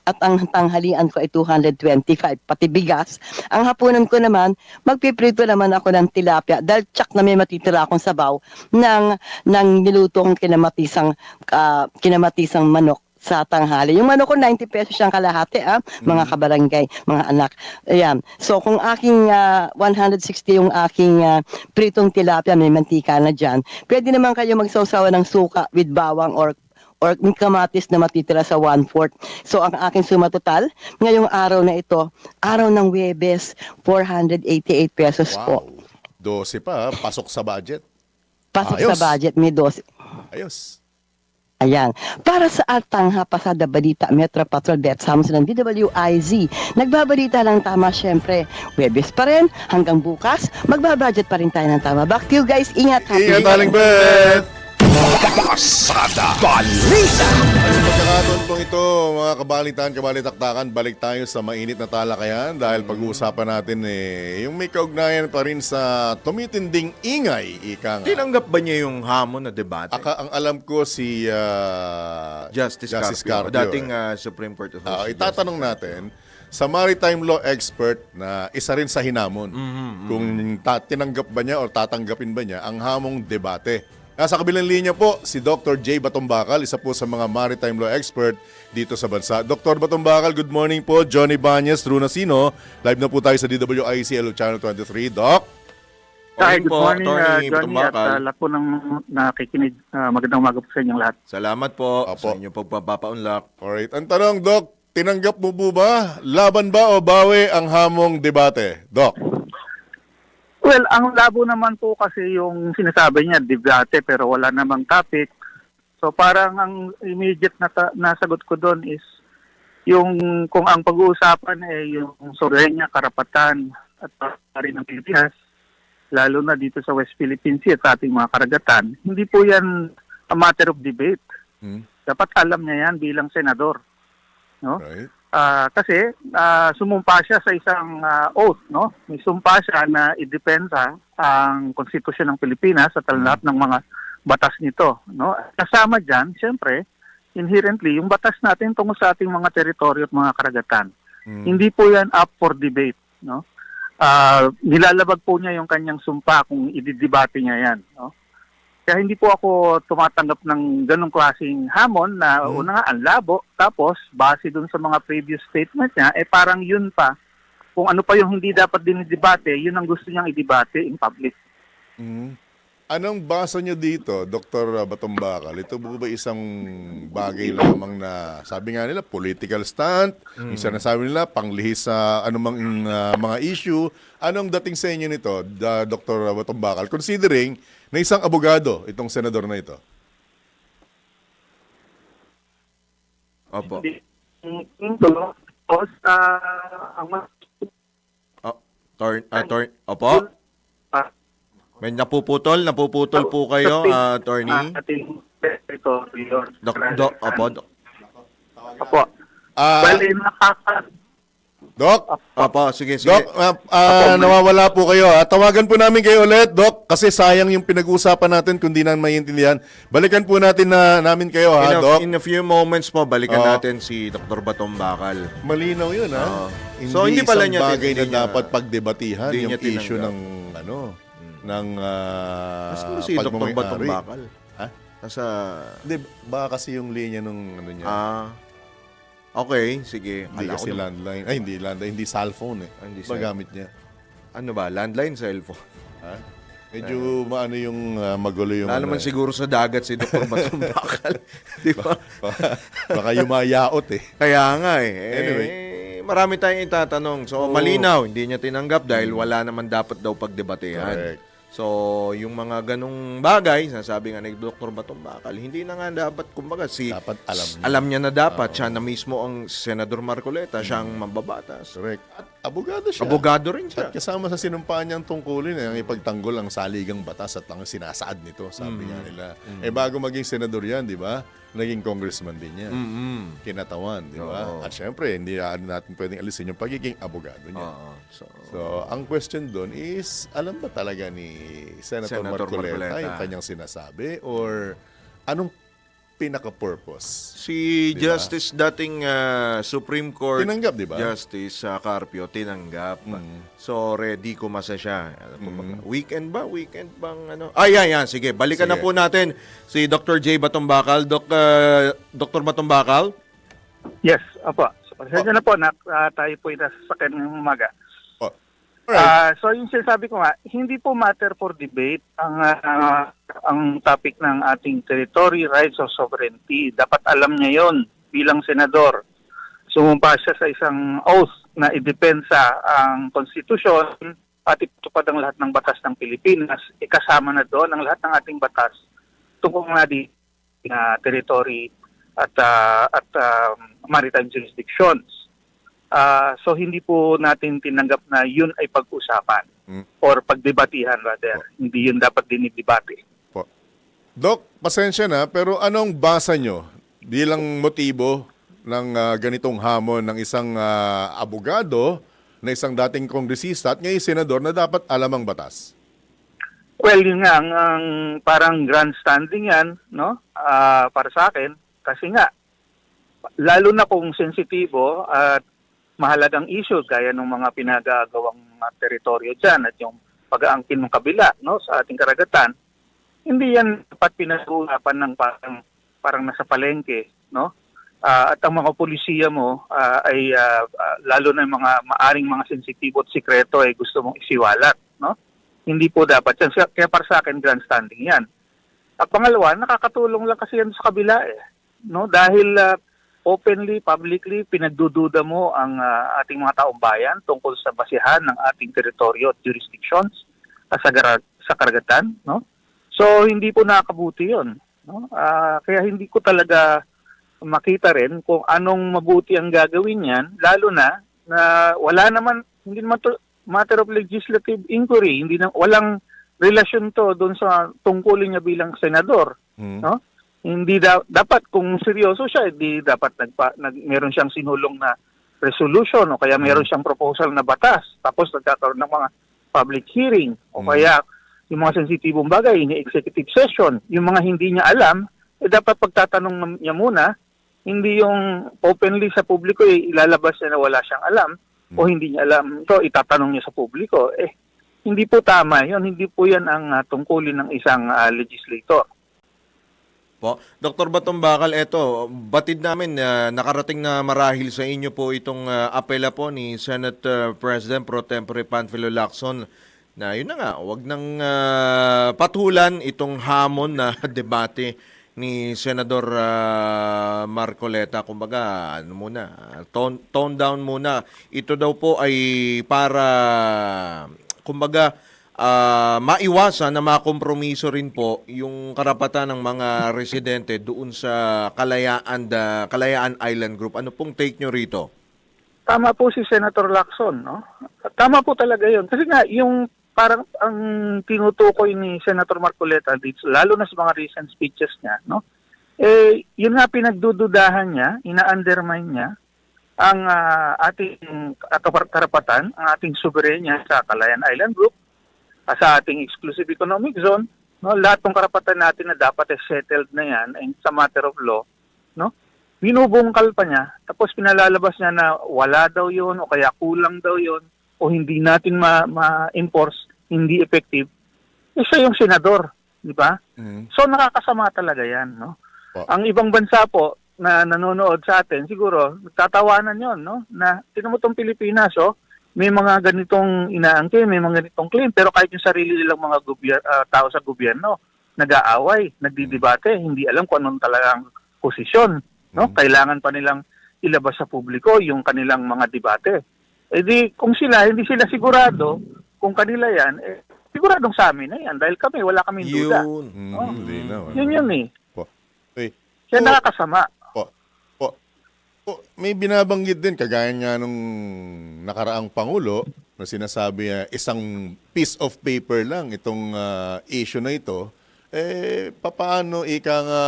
at ang tanghalian ko ay 225, pati bigas, ang hapunan ko naman, magpiprito naman ako ng tilapia dahil tsak na may matitira akong sabaw ng niluto kong kinamatisang manok sa tanghali. Yung manok ko 90 pesos siyang kalahati, mga kabarangay, mga anak. Ayan. So kung aking 160 yung aking pritong tilapia, may mantika na dyan, pwede naman kayo magsawsawa ng suka with bawang or kamatis na matitira sa 1/4. So ang aking suma total, ngayong araw na ito, araw ng Huwebes, 488 pesos po. Wow. 12 pa, pasok sa budget. Pasok Ayos. sa budget, may 12. Ayos. Ayan. Para sa Altangha Pasada Balita, Metro Patrol Bet Samson ng DWIZ. Nagbabalita ng tama, syempre. Huwebes pa rin. Hanggang bukas, magbabudget pa rin tayo ng tama. Back to you guys. Ingat. Ingat, Aling Bet! Pasada Balita. At sa pagkakataon pong ito, mga kabalitaan, kabalitaktakan, balik tayo sa mainit na talakayan dahil pag-uusapan natin yung may kaugnayan pa rin sa tumitinding ingay, ika nga. Tinanggap ba niya yung hamon na debate? Ang alam ko si Justice Carpio, Carpio, dating Supreme Court of Justice. itatanong natin sa maritime law expert na isa rin sa hinamon kung tinanggap ba niya o tatanggapin ba niya ang hamong debate. Nasa kabilang linya po, si Dr. J. Batombakal, isa po sa mga maritime law expert dito sa bansa. Dr. Batombakal, good morning po. Johnny Banyes, Drew Nasino. Live na po tayo sa DWIC Channel 23. Doc? Hi, good po, morning, Tony Johnny, at Batumbakal. lahat po ng nakikinig. Magandang umaga po sa inyong lahat. Salamat po Apo. sa inyong pagpapaunlak. Alright. Ang tanong, Doc, tinanggap mo po ba? Laban ba o bawi ang hamong debate? Doc? Well, ang labo naman po kasi yung sinasabi niya, debate, pero wala namang topic. So parang ang immediate na sagot ko doon is yung kung ang pag-uusapan ay yung soberanya, karapatan at pari ng Pilipinas, lalo na dito sa West Philippine Sea at sa ating mga karagatan, hindi po yan a matter of debate. Dapat alam niya yan bilang senador. No? Right. Kasi sumumpa siya sa isang oath, no? May sumpa siya na idepensa ang konstitusyon ng Pilipinas at ang lahat ng mga batas nito, no? Kasama diyan, siyempre, inherently yung batas natin tungkol sa ating mga teritoryo at mga karagatan. Hindi po 'yan up for debate, no? Nilalabag po niya yung kanyang sumpa kung ididebate niya 'yan, no? Kaya hindi po ako tumatanggap ng ganong klaseng hamon na una nga ang labo, tapos base dun sa mga previous statement niya, parang yun pa. Kung ano pa yung hindi dapat dinidebate, yun ang gusto niyang idebate in public. Anong basa nyo dito, Dr. Batumbakal? Ito ba isang bagay lamang na, sabi nga nila, political stunt? Minsan na sabi nila, panglihis sa anumang mga issue. Anong dating sa inyo nito, Dr. Batumbakal? Considering na isang abogado, itong senador na ito. Opo. Tapos, Opo. May napuputol po kayo, attorney. ating teritoryo. Opo. Doc? Opo, sige. Doc, nawawala po kayo. Tawagan po namin kayo ulit, Doc, kasi sayang yung pinag-uusapan natin kung di na maintindihan. Balikan po namin kayo, ha, Doc? In a few moments po, balikan natin si Dr. Batumbakal. Malinaw yun, ha? So, hindi pala isang niya bagay na hindi niya- dapat pagdebatihan hindi yung niya tinanggap. issue ng Siguro si Dr. pagmamayari. Batumbakal. Ha? Nasa... Hindi, baka kasi yung linya nung ano niya. Okay, sige. Hindi Kala ko kasi naman- landline. Ay, hindi landline. Hindi cellphone eh. Hindi Magamit niya. Ano ba? Landline, cellphone? Ha? Medyo maano yung magulo yung... Wala naman siguro sa dagat si Dr. Batumbakal. Di ba? Baka yumayaot eh. Kaya nga eh. Anyway. Marami tayong itatanong. So, malinaw. Hindi niya tinanggap dahil wala naman dapat daw pagdebatehan. Correct. So, yung mga ganong bagay, sasabi nga ni Dr. Batumbakal, hindi na nga dapat, kumbaga, Dapat alam niya. alam niya na dapat, siya na mismo ang Senador Marcoleta, siya ang mambabatas. Correct. At abogado siya. Abogado rin siya. At kasama sa sinumpaan niyang tungkulin ang ipagtanggol ang saligang batas at ang sinasaad nito, sabi nga nila. Bago maging senador yan, di ba? Naging congressman din yan. Kinatawan, di ba? Oo. At syempre, hindi natin pwedeng alisin yung pagiging abogado niya. Oo. So, ang question doon is, alam ba talaga ni Senator Marcoleta Marcoleta yung kanyang sinasabi? Or anong pinaka-purpose? Si Diba? Justice dating Supreme Court Tinanggap, di ba? Justice Carpio tinanggap. So ready kumasa siya. Weekend ba? Weekend bang ano? Yan. Sige, balikan Sige. na po natin si Dr. J. Batumbakal. Dr. Batumbakal? Yes, apo. So, pasensya na po na tayo po inasasakyan ng umaga. Oh. Alright. So yung sinasabi ko nga, hindi po matter for debate ang topic ng ating territory, rights of sovereignty. Dapat alam niya yon bilang senador. Sumumpa siya sa isang oath na idepensa ang konstitusyon at itutupad ang lahat ng batas ng Pilipinas. Kasama na doon ang lahat ng ating batas tungkol nga di na territory at maritime jurisdictions. So hindi po natin tinanggap na yun ay pag-usapan or pagdebatihan rather. Hindi yun dapat dinidebate. Po. Doc, pasensya na, pero anong basa nyo bilang motibo ng ganitong hamon ng isang abogado na isang dating kongresista at ngayon senador na dapat alam ang batas? Well, yun nga, ang parang grandstanding yan, no? Para sa akin, kasi nga, lalo na kung sensitibo at mahalagang issue gaya ng mga pinagagawang teritoryo dyan at yung pag-aangkin ng kabila, no, sa ating karagatan, hindi yan dapat pinag-uusapan ng parang nasa palengke, no? At ang mga polisiya mo ay lalo na yung mga maaring mga sensitibo at sikreto ay gusto mong isiwalat, no? Hindi po dapat yan. Kaya para sa akin, grandstanding yan. At pangalawa, nakakatulong lang kasi yan sa kabila eh, no? Dahil openly, publicly, pinagdududa mo ang ating mga taong bayan tungkol sa basihan ng ating teritoryo at jurisdictions sa karagatan, no? So hindi po nakakabuti 'yon, no? Kaya hindi ko talaga makita rin kung anong mabuti ang gagawin niyan, lalo na wala naman, hindi naman to matter of legislative inquiry, walang relasyon to doon sa tungkulin niya bilang senador, no? Hindi dapat kung seryoso siya, hindi dapat meron siyang sinulong na resolution o kaya meron siyang proposal na batas, tapos nagkakaroon ng mga public hearing o kaya yung mga sensitibong bagay, ini-executive session, yung mga hindi niya alam, dapat pagtatanong niya muna, hindi yung openly sa publiko ilalabas niya na wala siyang alam o hindi niya alam ito, itatanong niya sa publiko. Hindi po tama yun, hindi po yan ang tungkulin ng isang legislator. Po. Dr. Batombakal, eto, batid namin nakarating na marahil sa inyo po itong apela po ni Senate President Pro Tempore Panfilo Lacson na yun na nga, wag nang patulan itong hamon na debate ni Senador Marcoleta. Kumbaga, ano muna, tone down muna. Ito daw po ay para, kumbaga, maiwasan na makompromiso rin po yung karapatan ng mga residente doon sa Kalayaan Island Group. Ano pong take nyo rito? Tama po si Senator Lacson, no? Tama po talaga yun. Kasi nga, yung parang ang tinutukoy ni Senator Marcoleta dito, lalo na sa mga recent speeches niya, no? Yun nga pinagdududahan niya, ina-undermine niya ang ating karapatan, ang ating soberenya sa Calayan Island Group, sa ating exclusive economic zone, no? Lahat ng karapatan natin na dapat settled na yan sa matter of law, no? Binubungkal pa niya, tapos pinalalabas niya na wala daw yun o kaya kulang daw yun o hindi natin ma-enforce, hindi effective. Siya yung senador, di ba? So nakakasama talaga yan, no? Ang ibang bansa po na nanonood sa atin, siguro tatawanan yon, no? Na tinan mo tong Pilipinas, may mga ganitong inaangkin, may mga ganitong claim, pero kahit yung sarili nilang mga tao sa gobyerno, nag-aaway, nagdidebate, hindi alam kung anong talagang posisyon, no? Kailangan pa nilang ilabas sa publiko yung kanilang mga debate. Kung hindi sila sigurado kung kanila yan, siguradong sa amin na yan dahil kami, wala kaming duda. Yun eh. Kaya nakakasama. May binabanggit din, kagaya nga nung nakaraang Pangulo, na sinasabi isang piece of paper lang itong issue na ito, papaano nga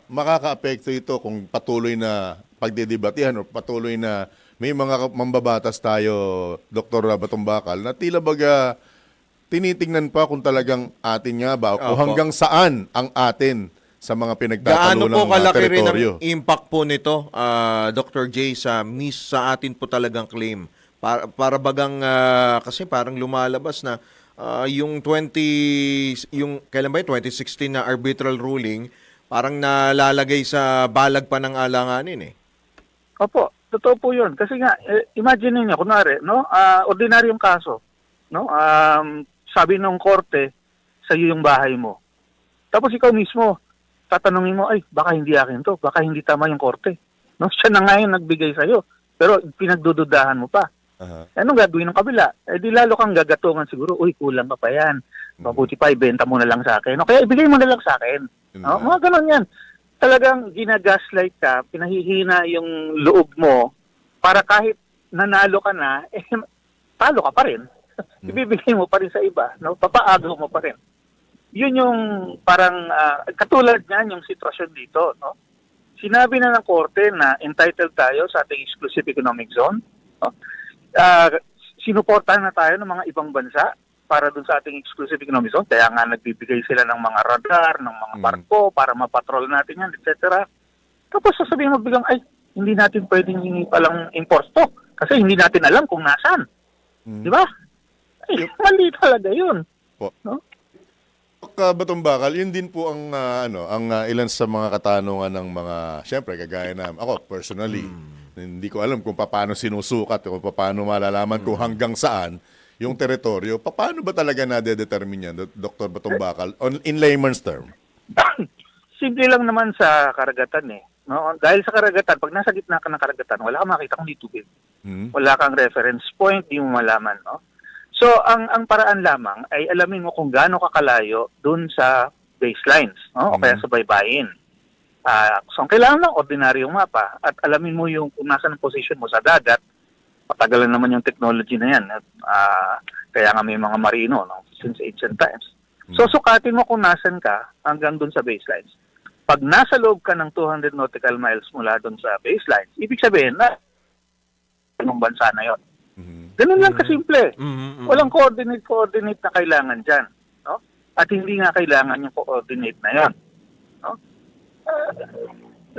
makaka-apekto ito kung patuloy na pagdedebatihan o patuloy na may mga mambabatas tayo, Dr. Batombakal, na tila baga tinitingnan pa kung talagang atin nga ba o hanggang saan ang atin sa mga pinagtatalunan Gaano po kalaki rin ang teritoryo. impact po nito, Dr. J, sa atin po talagang claim? Para bagang, kasi parang lumalabas na yung kailan ba 2016 na arbitral ruling, parang nalalagay sa balag pa ng alanganin eh. Opo, totoo po yun. Kasi nga, imagine niyo, kunwari, no? Ordinaryong kaso, no? Sabi ng korte, sa iyo yung bahay mo. Tapos ikaw mismo, tatanungin mo, baka hindi akin to, baka hindi tama yung korte. No? Siya na nga yung nagbigay sa'yo, pero pinagdududahan mo pa. Anong gagawin ng kabila? Di lalo kang gagatungan siguro, kulang pa yan. Mabuti pa, ibenta mo na lang sa akin. No? Kaya ibigay mo na lang sa akin. No? Mga ganon yan. Talagang ginagaslight ka, pinahihina yung loob mo, para kahit nanalo ka na, talo ka pa rin. Ibibigay mo pa rin sa iba. No? Papaagaw mo pa rin. Yun yung parang katulad niyan yung sitwasyon dito, no? Sinabi na ng korte na entitled tayo sa ating exclusive economic zone, no? Sinuportahan na tayo ng mga ibang bansa para dun sa ating exclusive economic zone, kaya nga nagbibigay sila ng mga radar, ng mga barko para mapatrol natin yan, etc. Tapos sasabihin mo biglang, hindi natin pwedeng palang enforce to kasi hindi natin alam kung nasaan. Di ba? Mali talaga yun. No? Batombakal, yun din po ang ilan sa mga katanungan ng mga, syempre kagaya na ako personally, hindi ko alam kung paano sinusukat o paano malalaman kung hanggang saan yung teritoryo. Paano ba talaga nade-determine yan, Dr. Batombakal, in layman's term? Simple lang naman sa karagatan eh. No? Dahil sa karagatan, pag nasa gitna ka ng karagatan, wala kang makita kundi tubig. Wala kang reference point, di mo malaman, no? So, ang paraan lamang ay alamin mo kung gaano kakalayo dun sa baselines, no? O kaya sa baybayin. So, ang kailangan ng ordinaryong mapa at alamin mo yung kung nasa ng position mo sa dagat. Patagalan naman yung technology na yan. Kaya nga may mga marino, no? Since ancient times. So, sukatin mo kung nasan ka hanggang dun sa baselines. Pag nasa loob ka ng 200 nautical miles mula dun sa baselines, ibig sabihin na ng bansa na yon. Ganun lang kasimple. Walang coordinate na kailangan dyan. No? At hindi nga kailangan yung coordinate na yan. No?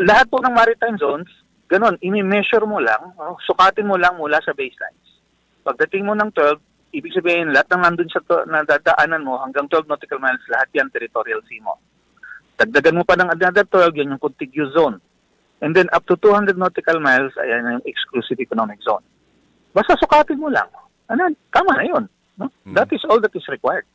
Lahat po ng maritime zones, ganun, ini-measure mo lang, no? Sukatin mo lang mula sa baselines. Pagdating mo ng 12, ibig sabihin lahat ng nandun sa nadadaanan mo hanggang 12 nautical miles, lahat yan territorial sea mo. Dagdagan mo pa ng another 12, yan yung contiguous zone. And then up to 200 nautical miles, ayan yung exclusive economic zone. Basta sukatin mo lang. Ano, tama na yun. No? That is all that is required.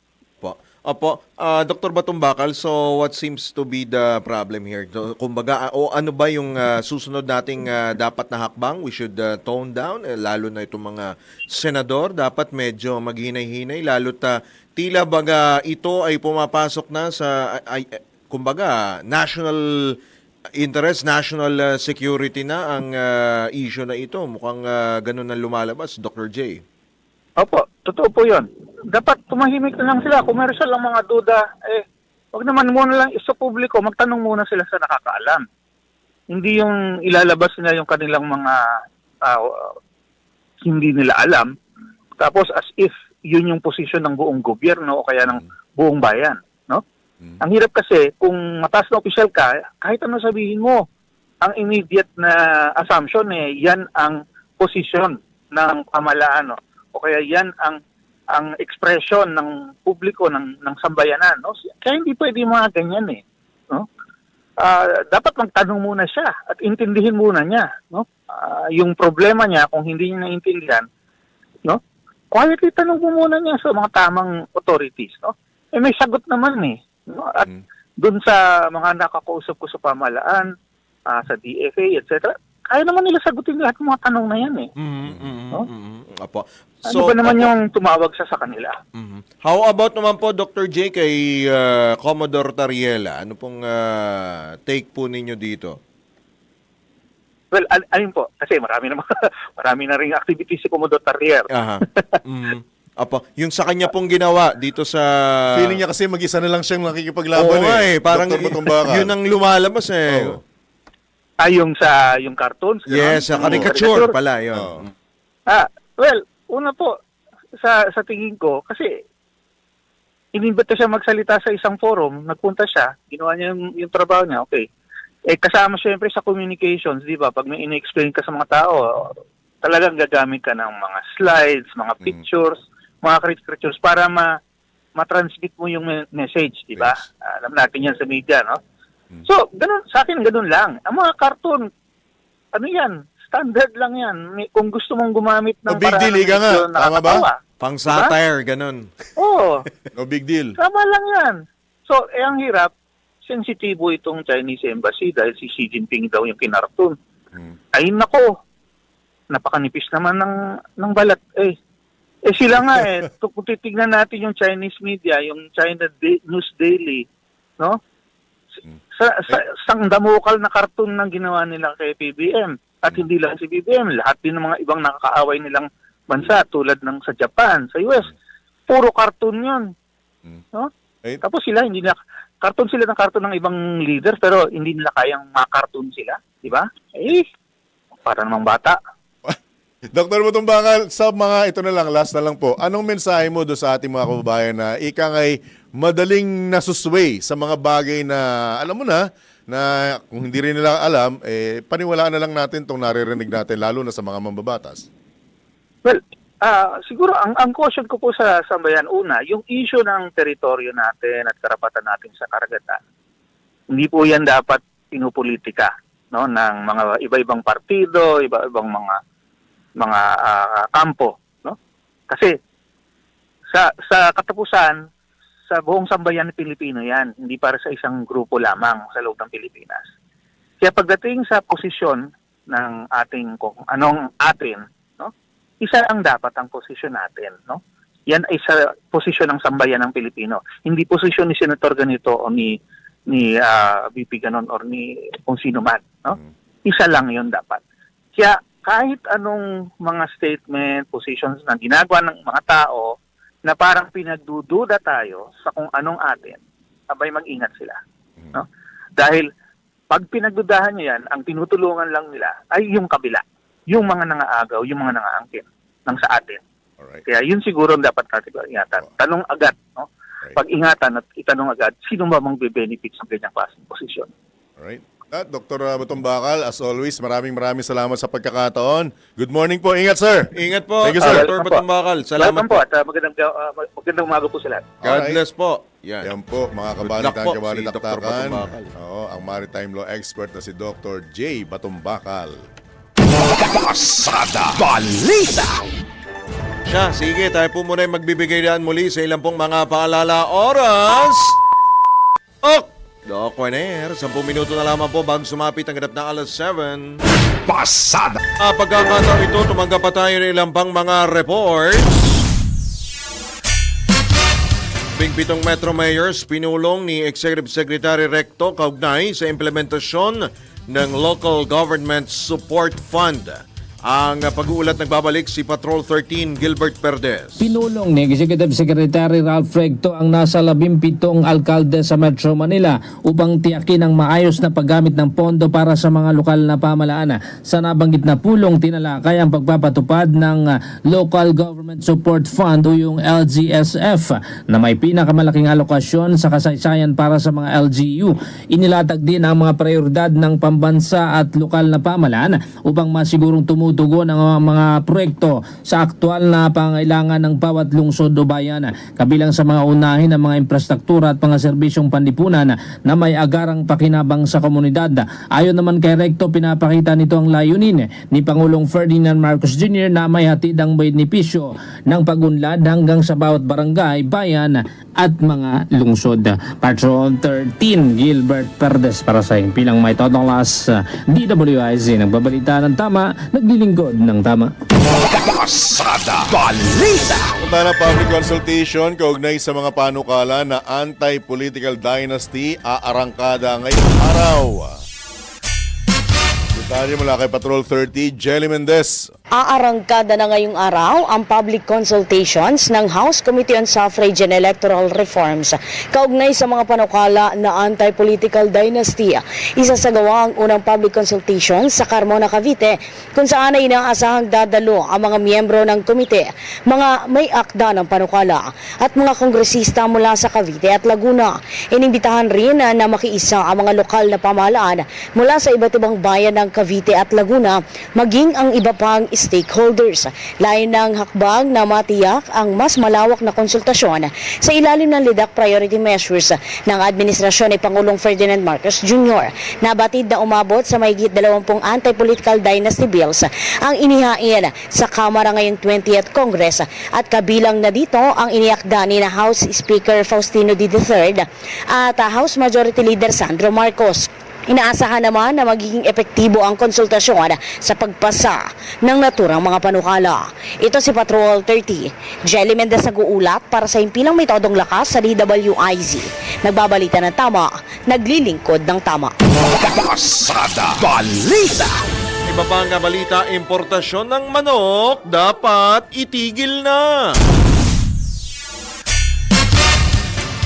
Opo, Dr. Batumbakal, so what seems to be the problem here? So, kumbaga, o ano ba yung susunod nating dapat na hakbang? We should tone down, lalo na itong mga senador, dapat medyo maghinay-hinay, lalo't tila baga ito ay pumapasok na sa, kumbaga, national interest, national security na ang issue na ito. Mukhang ganun ang lumalabas, Dr. J. Opo, totoo po yun. Dapat tumahimik na lang sila. Kung meron silang mga duda, wag naman muna lang sa publiko, magtanong muna sila sa nakakaalam. Hindi yung ilalabas nila yung kanilang mga hindi nila alam. Tapos as if yun yung posisyon ng buong gobyerno o kaya ng buong bayan. No? Ang hirap kasi, kung mataas na opisyal ka, kahit ano sabihin mo, ang immediate na assumption yan ang posisyon ng pamahalaan. No? O kaya yan ang expression ng publiko ng sambayanan, no? Kaya hindi pwede mga ganyan no? Dapat magtanong muna siya at intindihin muna niya, no? Yung problema niya kung hindi niya naintindihan, no? Quietly tanong mo muna niya sa mga tamang authorities, no? May sagot naman no? At doon sa mga nakakausap ko sa pamahalaan, sa DFA, etc., kaya naman nila sagutin lahat ng mga tanong na yan no? Apo. Ano ba naman yung tumawag sa kanila? How about naman po, Dr. J, kay Commodore Tariela? Ano pong take po ninyo dito? Well, ayun po, kasi marami na ring activities si Commodore Tariela. Aha. Apo, yung sa kanya pong ginawa dito sa... Feeling niya kasi mag-isa na lang siyang nakikipaglaban parang Dr. Batumbakal. yun ang lumalabas Oo. Yung cartoons? Yes, sa caricature pala yun. Oo. Well, una po, sa tingin ko, kasi inimbita siya magsalita sa isang forum, nagpunta siya, ginawa niya yung trabaho niya, okay. Kasama syempre sa communications, di ba? Pag may in-explain ka sa mga tao, talagang gagamit ka ng mga slides, mga pictures, mga caricatures para ma-transmit mo yung message, di ba? Yes. Alam natin yan sa media, no? So, ganun, sa akin ganun lang. Ang mga cartoon, ano yan? Standard lang yan. Kung gusto mong gumamit ng big deal, ika nga. medyo Tama ba? nakakatawa. Pang satire, ganun. Oo. No big deal. Tama lang yan. So, ang hirap, sensitibo itong Chinese Embassy dahil si Xi Jinping daw yung kinartoon. Ay nako, napakanipis naman ng balat. Sila nga kung titignan natin yung Chinese media, yung China News Daily, no? Sang damukal na karton ng ginawa nila kay PBM. At hindi lang si PBM, lahat din ng mga ibang nakakaaway nilang bansa tulad ng sa Japan, sa US. Puro karton yun. No? Tapos sila, hindi na karton sila ng karton ng ibang leader pero hindi nila kayang makarton sila. Di ba? Para namang bata. Dr. Batumbakal, sa mga ito na lang, last na lang po, anong mensahe mo doon sa ating mga kababayan na ika nga'y madaling nasusway sa mga bagay na, alam mo na kung hindi rin nila alam, paniwalaan na lang natin itong naririnig natin, lalo na sa mga mambabatas? Well, siguro ang caution ko po sa sambayan, una, yung issue ng teritoryo natin at karapatan natin sa karagatan, hindi po yan dapat pinupolitika, no, ng mga iba-ibang partido, iba-ibang mga kampo, no? Kasi sa katapusan, sa buong sambayan ng Pilipino yan, hindi para sa isang grupo lamang sa loob ng Pilipinas. Kaya pagdating sa posisyon ng ating kung anong atin, no? Isa ang dapat ang posisyon natin, no? Yan ay sa posisyon ng sambayan ng Pilipino. Hindi posisyon ni Senator ganito o ni VP ganon or ni kung sino man, no? Isa lang 'yon dapat. Kaya kahit anong mga statement, positions na ginagawa ng mga tao na parang pinagdududa tayo sa kung anong atin, abay mag-ingat sila. No? Dahil pag pinagdudahan nyo yan, ang tinutulungan lang nila ay yung kabila. yung mga nangaagaw, yung mga nangaangkin ng sa atin. Alright. Kaya yun siguro ang dapat natin ingatan. Tanong agad, no? Right. Pag-ingatan at itanong agad, sino ba mang be-benefit sa ganyang klaseng posisyon? Alright. At Dr. Batong Bakal, as always, maraming salamat sa pagkakataon. Good morning po. Ingat, sir. Ingat po, Thank you, sir. Dr. Batumbakal. Salamat Welcome po at magandang umaga po sa lahat. God Alright. bless po. Yan. Yan po, mga Good luck po, si Dr. kabalitan-kabalitaktakan. Batumbakal. Oo, ang maritime law expert na si Dr. J. Batumbakal. Pasada Balita. Siya, sige, tayo po muna yung magbibigay daan muli sa ilang pong mga paalala oras. Doc Wener, 10 minuto na lamang po bago sumapit ang ganap na alas 7. Pasada. Pagkakataon ito, tumanggap pa tayo ng ilang pang mga reports. 17 Metro Mayors pinulong ni Executive Secretary Recto kaugnay sa implementasyon ng Local Government Support Fund. Ang pag-uulat nagbabalik si Patrol 13 Gilbert Perdes. Pinulong ni Executive Secretary Ralph Recto ang nasa 17 alkalde sa Metro Manila upang tiyakin ang maayos na paggamit ng pondo para sa mga lokal na pamahalaan. Sa nabanggit na pulong, tinalakay ang pagpapatupad ng Local Government Support Fund o yung LGSF na may pinakamalaking alokasyon sa kasaysayan para sa mga LGU. Inilatag din ang mga prioridad ng pambansa at lokal na pamahalaan upang masigurong tumutugon ang mga proyekto sa aktual na pangailangan ng bawat lungsod o bayan. Kabilang sa mga unahin ang mga infrastruktura at mga serbisyong panlipunan na may agarang pakinabang sa komunidad. Ayon naman kay Recto, pinapakita nito ang layunin ni Pangulong Ferdinand Marcos Jr. na may hatid ang benepisyo ng pag-unlad hanggang sa bawat barangay, bayan at mga lungsod. Patrol 13 Gilbert Perdes para sa Himpilang May Totonglas, DWIZ, nagbabalita ng tama, naglilingkod ng tama. Pasada Balita. Punta na public consultation kaugnay sa mga panukala na anti-political dynasty aarangkada ngayong araw. Detalye mula kay Patrol 30, Jelly Mendez. Aarangkada na ngayong araw ang public consultations ng House Committee on Suffrage and Electoral Reforms kaugnay sa mga panukala na anti-political dynasty. Isasagawa ang unang public consultation sa Carmona, Cavite, kung saan ay inaasahang dadalo ang mga miyembro ng komite, mga may akda ng panukala at mga kongresista mula sa Cavite at Laguna. Inimbitahan rin na makiisa ang mga lokal na pamahalaan mula sa iba't ibang bayan ng Cavite at Laguna, maging ang iba pang stakeholders. Layon ng hakbang na matiyak ang mas malawak na konsultasyon sa ilalim ng LIDAC priority measures ng administrasyon ni Pangulong Ferdinand Marcos Jr. Nabatid na umabot sa mahigit 20 anti-political dynasty bills ang inihain sa Kamara ngayong 20th Congress at kabilang na dito ang iniakda ni na House Speaker Faustino D. III at House Majority Leader Sandro Marcos. Inaasahan naman na magiging epektibo ang konsultasyon sa pagpasa ng naturang mga panukala. Ito si Patrol 30. Jelly Mendez nag-uulat para sa Himpilang May Todong Lakas sa DWIZ. Nagbabalita ng tama, naglilingkod ng tama. Pasada Balita. Iba pa nga balita, importasyon ng manok dapat itigil na.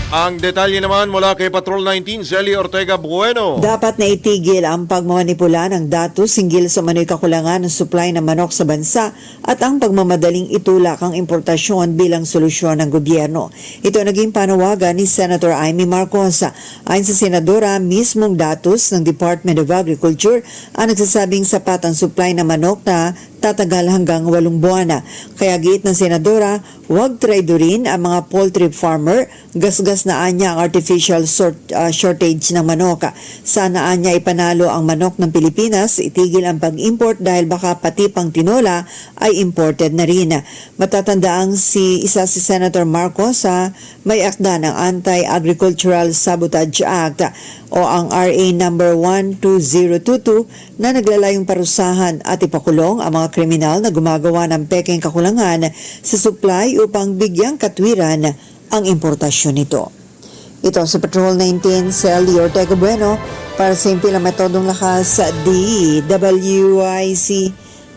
Ang detalye naman mula kay Patrol 19, Zelly Ortega Bueno. Dapat na itigil ang pagmamanipula ng datos hinggil sa manoy kakulangan ng supply ng manok sa bansa at ang pagmamadaling itulak ang importasyon bilang solusyon ng gobyerno. Ito naging panawagan ni Senator Amy Marcos. Ayon sa senadora, mismong datos ng Department of Agriculture ang nagsasabing sapat ang supply ng manok na tatagal hanggang 8 buwan. Kaya giit ng senadora, huwag traidorin ang mga poultry farmer, gasgas na anya ang artificial shortage ng manok. Sana anya ipanalo ang manok ng Pilipinas, itigil ang pag-import dahil baka pati pang tinola ay imported na rin. Matatandaang si Senator Marcos may akda ng Anti-Agricultural Sabotage Act o ang RA number 12022 na naglalayong parusahan at ipakulong ang mga kriminal na gumagawa ng pekeng kakulangan sa supply upang bigyang katwiran ang importasyon nito. Ito sa Patrol 19, Sally Ortega Bueno para sa Himpilang May Todong Lakas sa DWIC.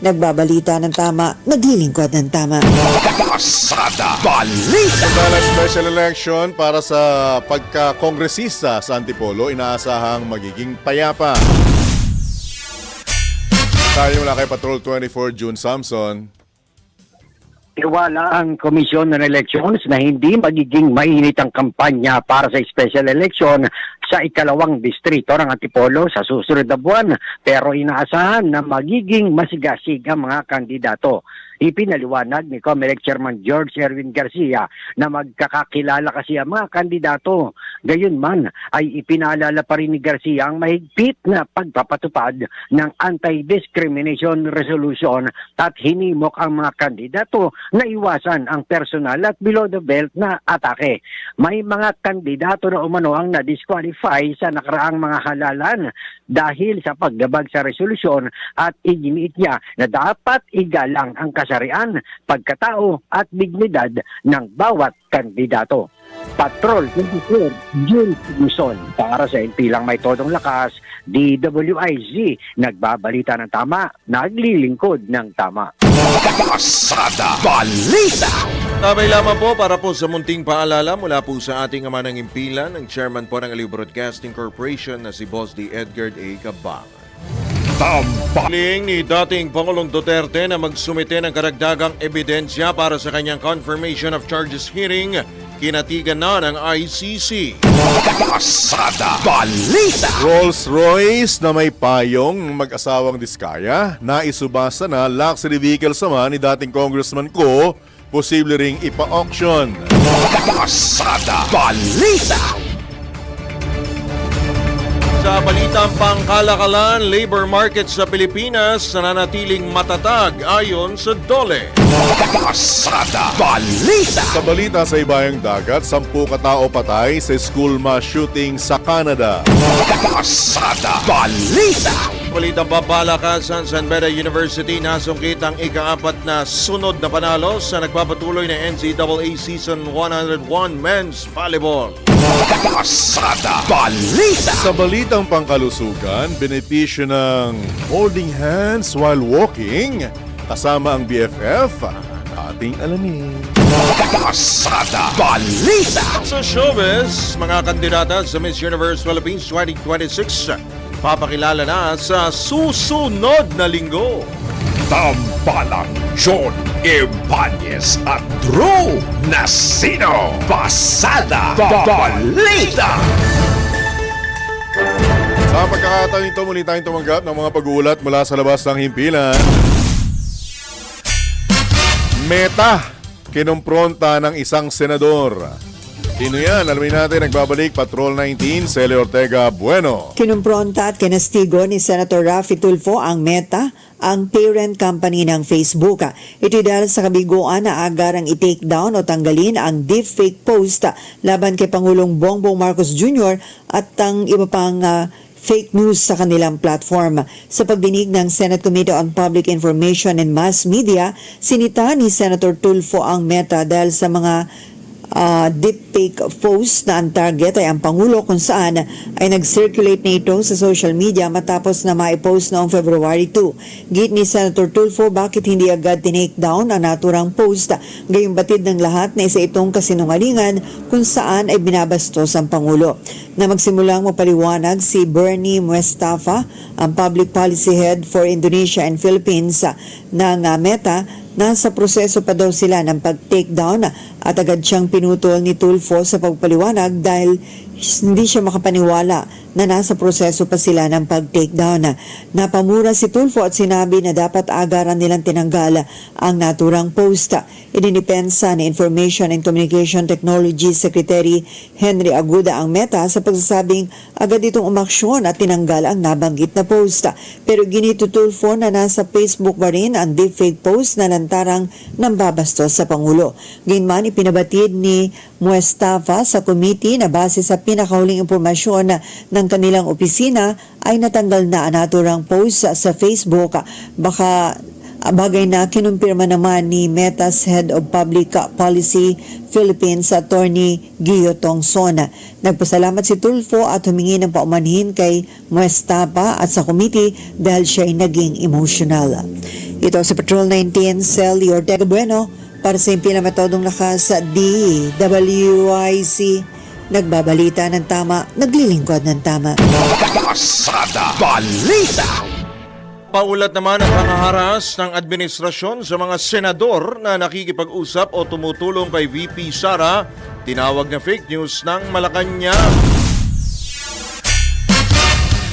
Nagbabalita ng tama, naglilingkod ng tama. Pasada Balita. Sa special election para sa pagka-kongresista sa Antipolo, inaasahang magiging payapa. Tayo mula kay Patrol 24, June Samson. Tiwala ang Komisyon ng Elections na hindi magiging mainit ang kampanya para sa special election sa ikalawang distrito ng Antipolo sa susunod na buwan, pero inaasahan na magiging masigasig ang mga kandidato. Ipinaliwanag ni COMELEC Chairman George Erwin Garcia na magkakakilala kasi ang mga kandidato. Gayunman ay ipinaalala pa rin ni Garcia ang mahigpit na pagpapatupad ng anti-discrimination resolution at hinimok ang mga kandidato na iwasan ang personal at below the belt na atake. May mga kandidato na umano ang na-disqualify sa nakaraang mga halalan dahil sa paglabag sa resolusyon at iginiit niya na dapat igalang ang kasarian, pagkatao at dignidad ng bawat kandidato. Patrol 24, June Luzon. Para sa Impilang May Todong Lakas, DWIZ, nagbabalita ng tama, naglilingkod ng tama. Pasada Balita. Tabay lamang po para po sa munting paalala mula po sa ating ama ng impilan, ang chairman po ng Aliw Broadcasting Corporation na si Boss D. Edgar A. Cabang. Hiling ni dating Pangulong Duterte na magsumite ng karagdagang ebidensya para sa kanyang confirmation of charges hearing, kinatigan na ng ICC. Pasada Balita. Rolls-Royce na may payong ng mag-asawang Diskaya na isubasta na luxury vehicle sama ni dating Congressman Ko, posible ring ipa-auction. Pasada Balita. Sa balitang pangkalakalan, labor market sa Pilipinas nananatiling matatag ayon sa DOLE. Pasada Balita. Sa balita sa ibayang dagat, 10 katao patay sa school mass shooting sa Canada. Pasada Balita. Balitang papalakasan, San Beda University nasungkit ang ika-4 na sunod na panalo sa nagpapatuloy na NCAA Season 101 Men's Volleyball. Pasada Balita. Sa balitang pangkalusugan, benepisyo ng holding hands while walking kasama ang BFF, ating alamin. Pasada Balita. Sa showbiz, mga kandidata sa Miss Universe Philippines 2026 papakilala na sa susunod na linggo. Tambalang John Ibanez at Drew Nasino. Pasada Balita. Sa pagkakataon ito, muli tayong tumanggap ng mga pag-uulat mula sa labas ng himpilan. Meta, kinumpronta ng isang senador. Sino yan? Alamin natin, nagbabalik Patrol 19, Cele Ortega Bueno. Kinumpronta at kinastigo ni Senator Raffy Tulfo ang Meta, ang parent company ng Facebook. Ito dahil sa kabiguan na agarang i-take down o tanggalin ang deepfake post laban kay Pangulong Bongbong Marcos Jr. at ang iba pang fake news sa kanilang platform. Sa pagdinig ng Senate Committee on Public Information and Mass Media, sinita ni Senator Tulfo ang Meta dahil sa mga deepfake post na ang target ay ang Pangulo, kung saan ay nag-circulate na ito sa social media matapos na maipost noong February 2. Git ni Senator Tulfo, bakit hindi agad tinake down ang naturang post, gayong batid ng lahat na isa itong kasinungalingan kung saan ay binabastos ang Pangulo. Na magsimulang mapaliwanag si Bernie Muestafa, ang Public Policy Head for Indonesia and Philippines ng Meta. Nasa proseso pa daw sila ng pag-take down at agad siyang pinutol ni Tulfo sa pagpaliwanag dahil hindi siya makapaniwala na nasa proseso pa sila ng pag-take down. Napamura si Tulfo at sinabi na dapat agaran nilang tinanggal ang naturang post. Idinipensa ni Information and Communication Technology Secretary Henry Aguda ang Meta sa pagsasabing agad itong umaksyon at tinanggal ang nabanggit na post. Pero ginito Tulfo na nasa Facebook pa rin ang deepfake post na lantarang nambabastos sa Pangulo. Gayunman, ipinabatid ni Muestafa sa committee na base sa pinakahuling impormasyon ng kanilang opisina ay natanggal na ang naturang post sa Facebook. Baka bagay na kinumpirma naman ni Meta's Head of Public Policy Philippines, Attorney Gio Tongson. Nagpasalamat si Tulfo at humingi ng paumanhin kay Muestafa at sa committee dahil siya ay naging emotional. Ito sa Patrol 19, Cele Ortega Bueno para sa Impilang Metodong Lakas sa DWIC. Nagbabalita ng tama, naglilingkod ng tama. Pasada Balita. Napaulat naman ang pangaharas ng administrasyon sa mga senador na nakikipag-usap o tumutulong kay VP Sara, tinawag na fake news ng Malacanang.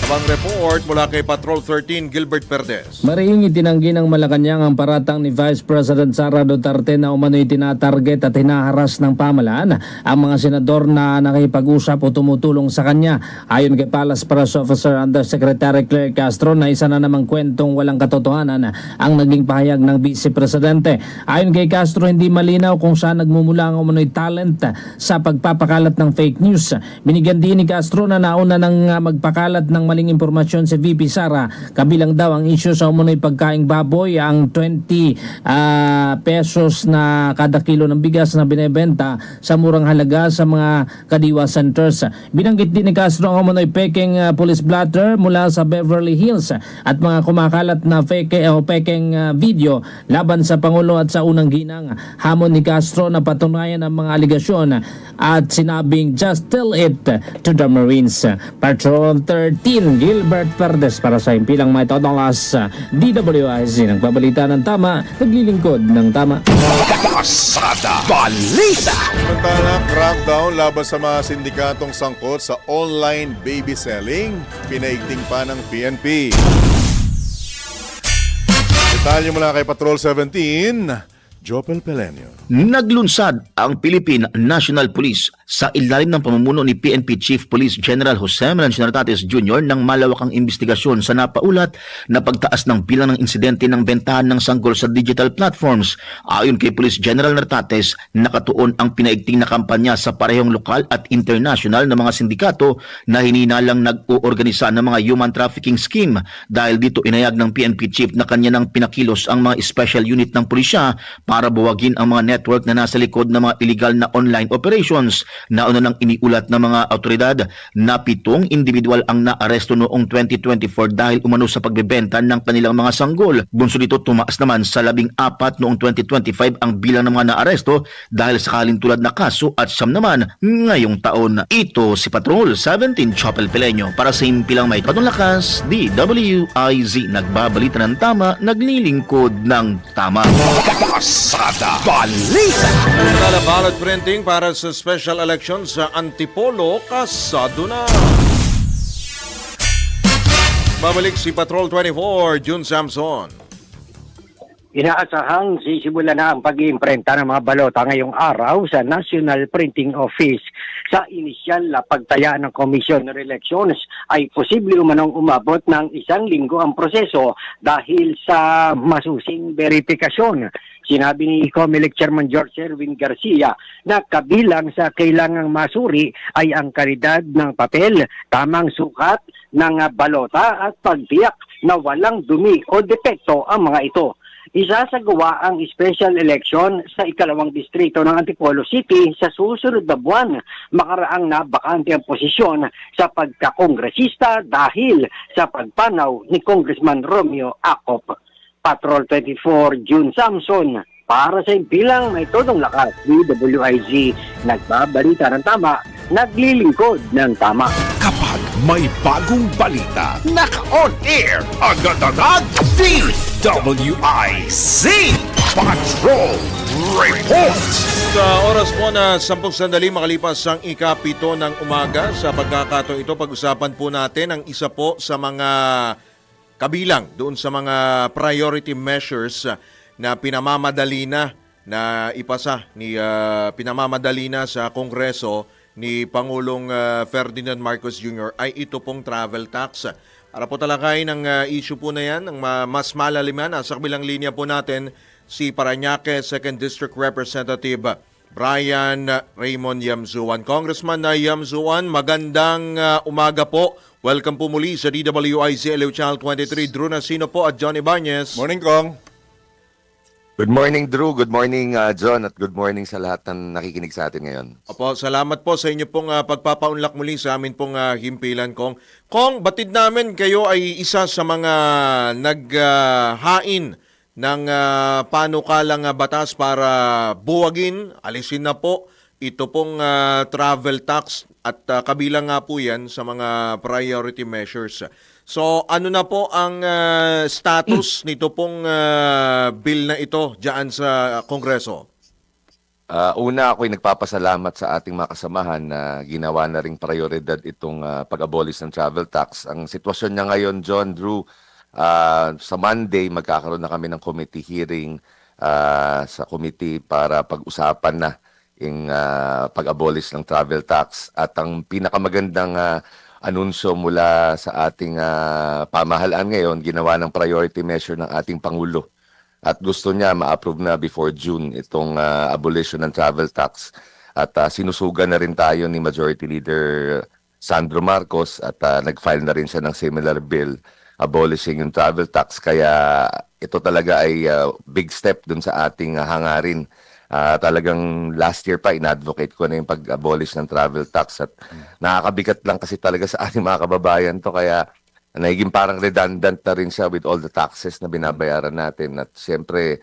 Abang report mula kay Patrol 13 Gilbert Perdes. Marihing itinanggi ng Malacanang ang paratang ni Vice President Sara Duterte na umano'y tinatarget at hinaharas ng pamahalaan ang mga senador na nakipag-usap o tumutulong sa kanya. Ayon kay Palace Press Officer Undersecretary Claire Castro na isa na namang kwentong walang katotohanan ang naging pahayag ng Vice Presidente. Ayon kay Castro, hindi malinaw kung saan nagmumula ang umano'y talent sa pagpapakalat ng fake news. Binigyan din ni Castro na nauna nang magpakalat ng maling impormasyon si VP Sara, kabilang daw ang isyu sa umunoy pagkaing baboy, ang 20 pesos na kada kilo ng bigas na binebenta sa murang halaga sa mga kadiwa centers. Binanggit din ni Castro ang umunoy peking police blotter mula sa Beverly Hills at mga kumakalat na peking video laban sa Pangulo at sa unang ginang. Hamon ni Castro na patunayan ang mga aligasyon at sinabing just tell it to the Marines. Patrol 13 Gilbert Perdes para sa impilang may totolas DWIZ, nagbabalita ng tama, naglilingkod ng tama. Pasada Balita. Samantala, crackdown laban sa mga sindikatong sangkot sa online baby selling, pinaigting pa ng PNP. Detalye mula kay Patrol 17, Jopel Pelenio. Naglunsad ang Philippine National Police sa ilalim ng pamumuno ni PNP Chief Police General Jose Melancio Nartates Jr. ng malawakang investigasyon sa napaulat na pagtaas ng bilang ng insidente ng bentahan ng sanggol sa digital platforms. Ayon kay Police General Nartates, nakatuon ang pinaigting na kampanya sa parehong lokal at international na mga sindikato na hininalang nag-oorganisa ng mga human trafficking scheme. Dahil dito inayag ng PNP Chief na kanya nang pinakilos ang mga special unit ng pulisya para buwagin ang mga network na nasa likod ng mga illegal na online operations. Nauna nang iniulat ng mga autoridad na 7 individual ang naaresto noong 2024 dahil umano sa pagbebenta ng kanilang mga sanggol. Bunso dito, tumaas naman sa 14 noong 2025 ang bilang ng mga naaresto dahil sa kalintulad na kaso at 9 naman ngayong taon. Ito si Patrol 17 Chopel Pelenio para sa impilang may patulakas, DWIZ, nagbabalita ng tama, naglilingkod ng tama. Pasada Balita. Samantala, ballot printing para sa special election sa Antipolo, kasado na. Babalik si Patrol 24, June Samson. Inaasahang sisimula na ang pag-iimprenta ng mga balota ngayong araw sa National Printing Office. Sa inisyal na pagtaya ng Komisyon ng Elections ay posible umanong umabot ng 1 linggo ang proseso dahil sa masusing verifikasyon. Sinabi ni COMELEC Chairman George Erwin Garcia na kabilang sa kailangang masuri ay ang kalidad ng papel, tamang sukat ng balota at pagtiyak na walang dumi o depekto ang mga ito. Isasagawa ang special election sa ikalawang distrito ng Antipolo City sa susunod na buwan. Makaraang na bakante ang posisyon sa pagkakongresista dahil sa pagpanaw ni Congressman Romeo Acop. Patrol 24 June Samson para sa impilang may todong lakas, DWIZ, nagbabalita ng tama, naglilingkod ng tama. Kapag may bagong balita, naka-on air, agad-agad, DWIZ Patrol Report. Sa oras po na 10 sandali makalipas ang ika-7 ng umaga, sa pagkakataon ito, pag-usapan po natin ang isa po sa mga kabilang doon sa mga priority measures na pinamamadali na ipasa pinamamadali na sa Kongreso ni Pangulong Ferdinand Marcos Jr. ay ito pong travel tax. Para po talakay ng issue po na yan, ng mas malaliman, sa kabilang linya po natin si Parañaque 2nd District Representative Brian Raymond Yamzuan. Congressman Yamzuan, magandang umaga po. Welcome po muli sa DWIZ LU Channel 23. Drew Nasino po at Johnny Bañez. Morning, Kong. Good morning, Drew. Good morning, John. At good morning sa lahat ng nakikinig sa atin ngayon. Opo, salamat po sa inyo pong pagpapaunlak muli sa amin pong himpilan, Kong. Kong, batid namin kayo ay isa sa mga naghain ng panukalang batas para buwagin, alisin na po ito pong travel tax at kabilang nga po yan sa mga priority measures. So ano na po ang status nito pong bill na ito diyan sa Kongreso? Una, ako'y nagpapasalamat sa ating mga kasamahan na ginawa na ring prioridad itong pag-abolish ng travel tax. Ang sitwasyon niya ngayon, John, Drew, sa Monday, magkakaroon na kami ng committee hearing sa committee para pag-usapan na yung pag-abolish ng travel tax. At ang pinakamagandang anunsyo mula sa ating pamahalaan ngayon, ginawa ng priority measure ng ating Pangulo. At gusto niya ma-approve na before June itong abolition ng travel tax. At sinusugan na rin tayo ni Majority Leader Sandro Marcos at nag-file na rin siya ng similar bill abolishing yung travel tax. Kaya ito talaga ay big step dun sa ating hangarin. Talagang last year pa, in-advocate ko na yung pag-abolish ng travel tax. At nakakabigat lang kasi talaga sa ating mga kababayan to. Kaya naging parang redundant na rin siya with all the taxes na binabayaran natin. At siyempre,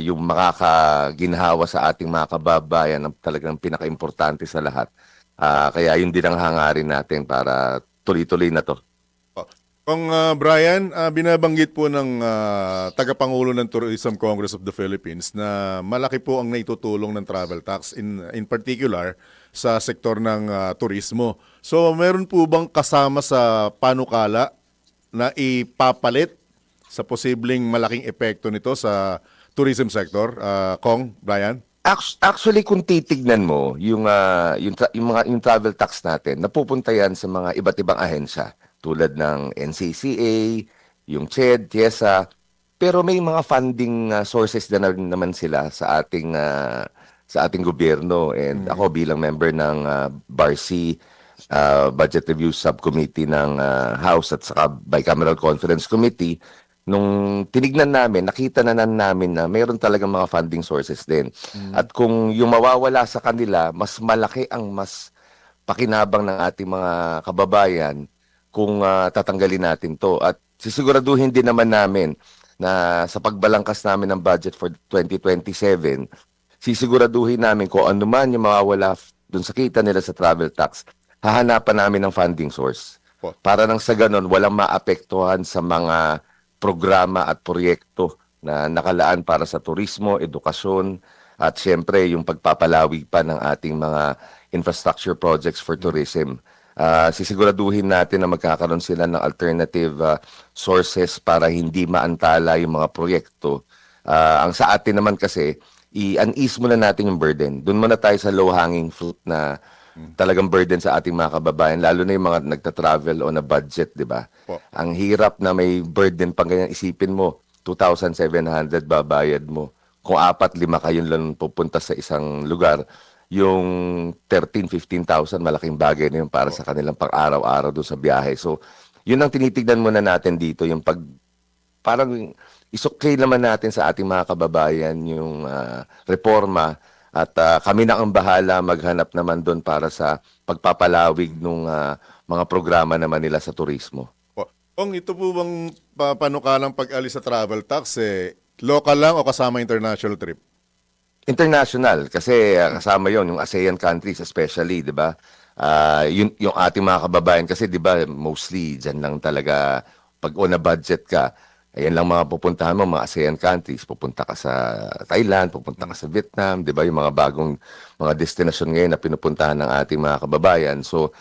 yung makakaginhawa sa ating mga kababayan ang talagang pinaka-importante sa lahat. Kaya yun din ang hangarin natin para tuloy-tuloy na to. Kung Brian, binabanggit po ng tagapangulo ng Tourism Congress of the Philippines na malaki po ang naitutulong ng travel tax in particular sa sektor ng turismo. So meron po bang kasama sa panukala na ipapalit sa posibleng malaking epekto nito sa tourism sector, Kong, Brian? Actually, kung titignan mo yung travel tax natin, napupunta yan sa mga iba't ibang ahensya tulad ng NCCA, yung CHED, TIESA, pero may mga funding sources na rin naman sila sa ating gobyerno. And ako bilang member ng BARC Budget Review Subcommittee ng House at saka Bicameral Conference Committee, nung tinignan namin, nakita na namin na mayroon talagang mga funding sources din. At kung yung mawawala sa kanila, mas malaki ang mas pakinabang ng ating mga kababayan kung tatanggalin natin to. At sisiguraduhin din naman namin na sa pagbalangkas namin ng budget for 2027, sisiguraduhin namin kung ano man yung mawawala dun sa kita nila sa travel tax, hahanapan namin ng funding source. Para nang sa ganon, walang maapektuhan sa mga programa at proyekto na nakalaan para sa turismo, edukasyon, at syempre yung pagpapalawig pa ng ating mga infrastructure projects for tourism. Sisiguraduhin natin na magkakaroon sila ng alternative sources para hindi maantala yung mga proyekto. Ang sa atin naman kasi, i-unease muna natin yung burden. Doon muna tayo sa low-hanging fruit na talagang burden sa ating mga kababayan, lalo na yung mga nagta-travel on a budget, di ba? Ang hirap na may burden pang ganyan. Isipin mo, 2,700 babayad mo. Kung 4-5 kayo lang pupunta sa isang lugar, yung 13,000-15,000, malaking bagay na yun para sa kanilang pang-araw-araw doon sa biyahe. So, yun ang tinitignan muna natin dito, yung parang isukay naman natin sa ating mga kababayan yung reforma at kami na ang bahala maghanap naman doon para sa pagpapalawig ng mga programa naman nila sa turismo. Kung ito po bang panukalang pag-alis sa travel tax, local lang o kasama international trip? International, kasi kasama yon yung ASEAN countries especially, di ba? Yung ating mga kababayan, kasi di ba, mostly dyan lang talaga, pag on a budget ka, ayan lang mga pupuntahan mo, mga ASEAN countries. Pupunta ka sa Thailand, pupunta ka sa Vietnam, di ba? Yung mga bagong mga destinasyon ngayon na pinupuntahan ng ating mga kababayan. So,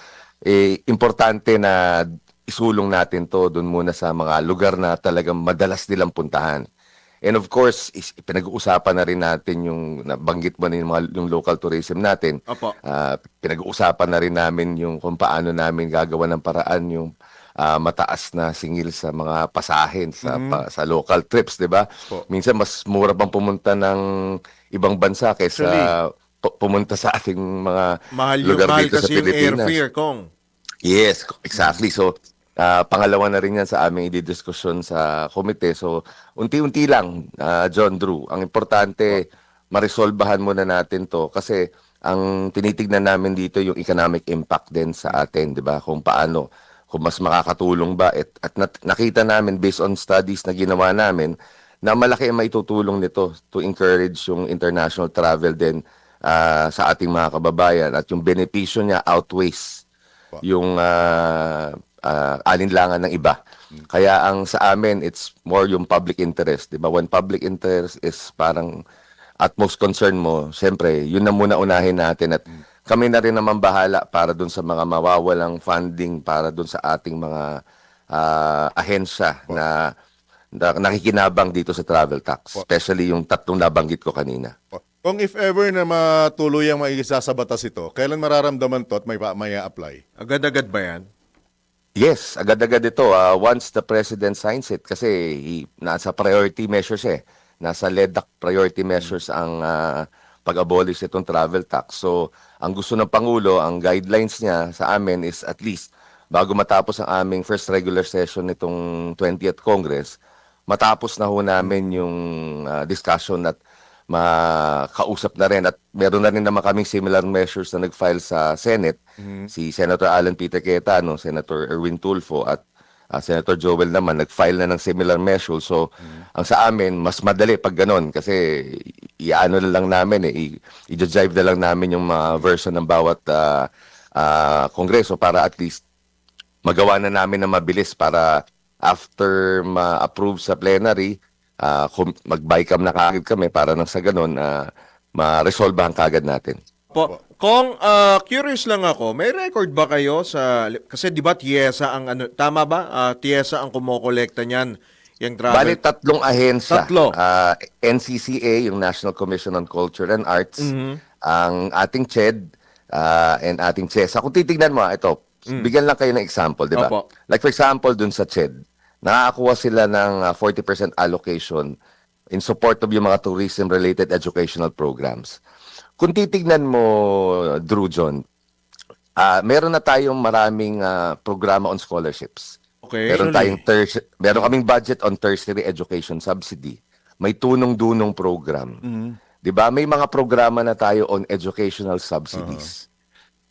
importante na isulong natin to doon muna sa mga lugar na talagang madalas nilang puntahan. And of course, pinag-uusapan na rin natin yung nabanggit mo na yung local tourism natin. Opo. Pinag-uusapan na rin namin yung kung paano namin gagawa ng paraan yung mataas na singil sa mga pasahin sa local trips, 'di ba? Minsan mas mura pang pumunta ng ibang bansa kaysa pumunta sa ating mga lugar dito sa Pilipinas. Mahal kasi yung airfare, Kong. Yes, exactly. So, pangalawa na rin yan sa aming ididiskusyon sa komite. So, unti-unti lang, John Drew. Ang importante, maresolbahan muna natin to kasi ang tinitignan namin dito yung economic impact din sa atin, di ba? Kung paano, kung mas makakatulong ba. At nakita namin based on studies na ginawa namin na malaki ang maitutulong nito to encourage yung international travel din sa ating mga kababayan at yung benepisyo niya outweighs yung alinlangan ng iba. Kaya ang sa amin, it's more yung public interest. Diba? When public interest is parang utmost concern mo, siyempre, yun na muna unahin natin at kami na rin naman bahala para dun sa mga mawawalang funding para dun sa ating mga ahensya na nakikinabang dito sa travel tax. Especially yung tatlong nabanggit ko kanina. Kung if ever na matuluyang maigisa sa batas ito, kailan mararamdaman to at may apply? Agad-agad ba yan? Yes, agad-agad ito. Once the President signs it, kasi nasa priority measures Nasa LEDAC priority measures ang pag-abolish itong travel tax. So, ang gusto ng Pangulo, ang guidelines niya sa amin is at least bago matapos ang aming first regular session nitong 20th Congress, matapos na ho namin yung discussion at makausap na rin. At meron na rin naman kaming similar measures na nag-file sa Senate. Si Senator Alan Peter Cayetano, Senator Erwin Tulfo at Senator Joel naman nag-file na ng similar measures. So, ang sa amin, mas madali pag ganon kasi iano na lang namin, i-jive na lang namin yung mga version ng bawat kongreso para at least magawa na namin na mabilis para after ma-approve sa plenary, mag-bycam na kagad kami para nang sa ganon ma-resolvehan kagad natin. Kung curious lang ako, may record ba kayo kasi di ba TIESA ang tama ba? TIESA ang kumokolekta niyan, yung travel. Bali, tatlong ahensya. Tatlo. NCCA, yung National Commission on Culture and Arts, ang ating CHED, and ating CHESA. Kung titignan mo, ito, bigyan lang kayo ng example, di ba? Opo. Like for example, dun sa CHED, nakakakuha sila ng 40% allocation in support of yung mga tourism-related educational programs. Kung titignan mo, Drew John, meron na tayong maraming programa on scholarships. Okay. Meron kaming budget on tertiary education subsidy. May tunong-dunong program. 'Di ba? May mga programa na tayo on educational subsidies.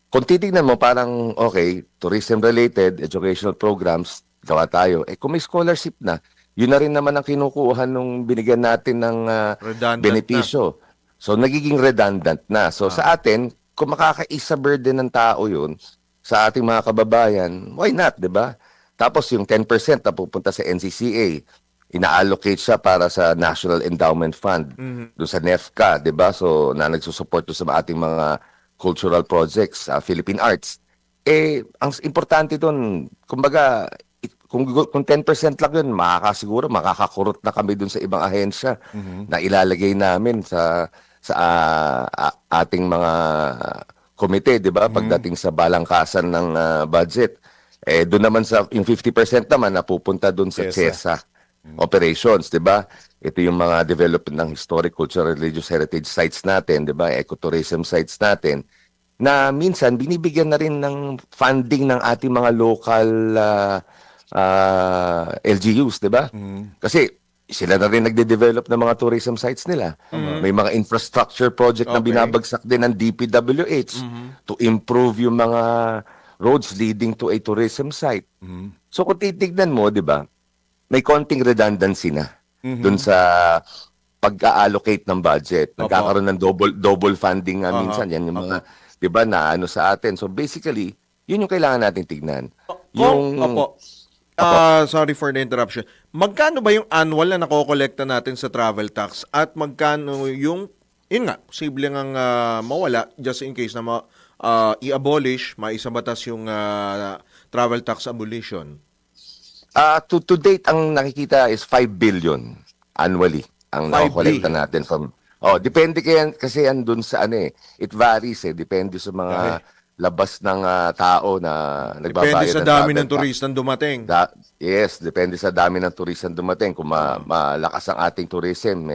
Kung titignan mo, parang, okay, tourism-related, educational programs, gawa tayo. Kung may scholarship na, yun na rin naman ang kinukuha nung binigyan natin ng benepisyo. So, nagiging redundant na. So, sa atin, kung makakaisa burden ng tao yun, sa ating mga kababayan, why not, di ba? Tapos, yung 10% na pupunta sa NCCA, ina-allocate siya para sa National Endowment Fund, doon sa NEFCA, di ba? So, na nagsusupport doon sa ating mga cultural projects, Philippine Arts. Ang importante doon, kumbaga, kung 10% lang yun, makakakurot na kami doon sa ibang ahensya na ilalagay namin sa ating mga komite, di ba? Pagdating sa balangkasan ng budget. Doon naman yung 50% naman napupunta doon sa CHESA operations, di ba? Ito yung mga development ng historic, cultural, religious heritage sites natin, di ba? Ecotourism sites natin na minsan binibigyan na rin ng funding ng ating mga local LGUs, di ba? Kasi sila na rin nagde-develop ng mga tourism sites nila. May mga infrastructure project na binabagsak din ng DPWH to improve yung mga roads leading to a tourism site. So kung titignan mo, di ba, may konting redundancy na dun sa pag-allocate ng budget. Nagkakaroon ng double funding nga minsan. Yan yung mga, di ba, na ano sa atin. So basically, yun yung kailangan natin tignan. Sorry for the interruption. Magkano ba yung annual na nakokolekta natin sa travel tax at magkano yung, yun nga, posible ngang mawala just in case na i-abolish, maisabatas yung travel tax abolition? To date, ang nakikita is 5 billion annually ang nakokolekta natin from... depende kasi yan dun sa it varies depende sa mga labas ng tao na nagbabayad. Depende sa dami ng turistang dumating. Yes, depende sa dami ng turistang dumating. Kung malakas ang ating tourism,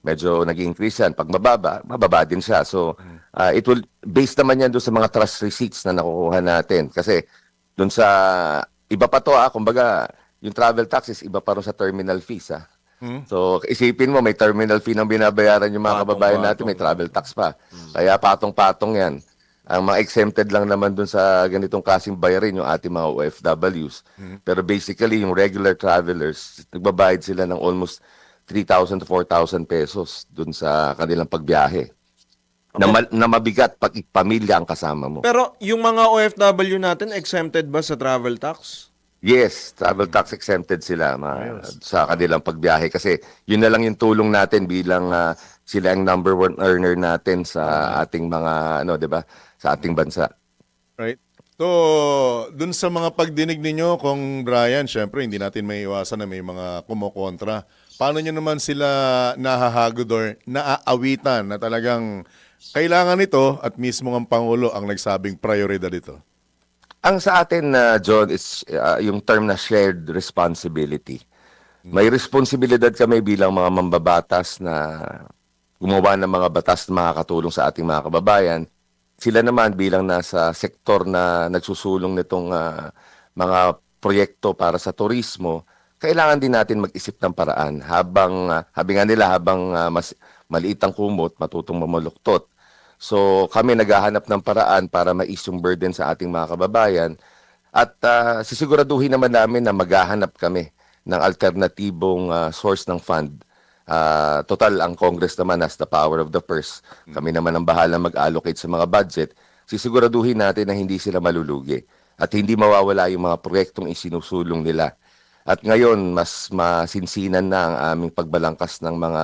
medyo nag-increase yan. Pag mababa din siya. So, it will, based naman yan doon sa mga trust receipts na nakukuha natin. Kasi, doon sa, iba pa to kumbaga, yung travel taxes, iba pa rin sa terminal fees So, isipin mo, may terminal fee nang binabayaran yung mga kababayan natin, may travel tax pa. Kaya patong-patong yan. Ang mga exempted lang naman dun sa ganitong klaseng bayarin yung ating mga OFWs. Pero basically, yung regular travelers, nagbabayad sila ng almost 3,000 to 4,000 pesos dun sa kanilang pagbiyahe. na mabigat pag pamilya ang kasama mo. Pero yung mga OFW natin, exempted ba sa travel tax? Yes, travel tax exempted sila sa kanilang pagbiyahe kasi yun na lang yung tulong natin bilang sila ang number one earner natin sa ating mga 'di ba? Sa ating bansa. Right? So, dun sa mga pagdinig ninyo, Kong Brian, syempre hindi natin may iwasan na may mga kumokontra. Paano nyo naman sila nahahagod or naaawitan na talagang kailangan ito at mismo ang Pangulo ang nagsabing prioridad ito? Ang sa atin, John, is yung term na shared responsibility. May responsibilidad kami bilang mga mambabatas na gumawa ng mga batas na makakatulong sa ating mga kababayan. Sila naman bilang nasa sektor na nagsusulong nitong mga proyekto para sa turismo, kailangan din natin mag-isip ng paraan habang mas maliit ang kumot, matutong mamuluktot. So kami naghahanap ng paraan para ma-ease yung burden sa ating mga kababayan at sisiguraduhin naman namin na maghahanap kami ng alternatibong source ng fund. Total, ang Congress naman has the power of the purse. Kami naman ang bahala mag-allocate sa mga budget. Sisiguraduhin natin na hindi sila malulugi at hindi mawawala yung mga proyektong isinusulong nila. At ngayon, mas masinsinan na ang aming pagbalangkas ng mga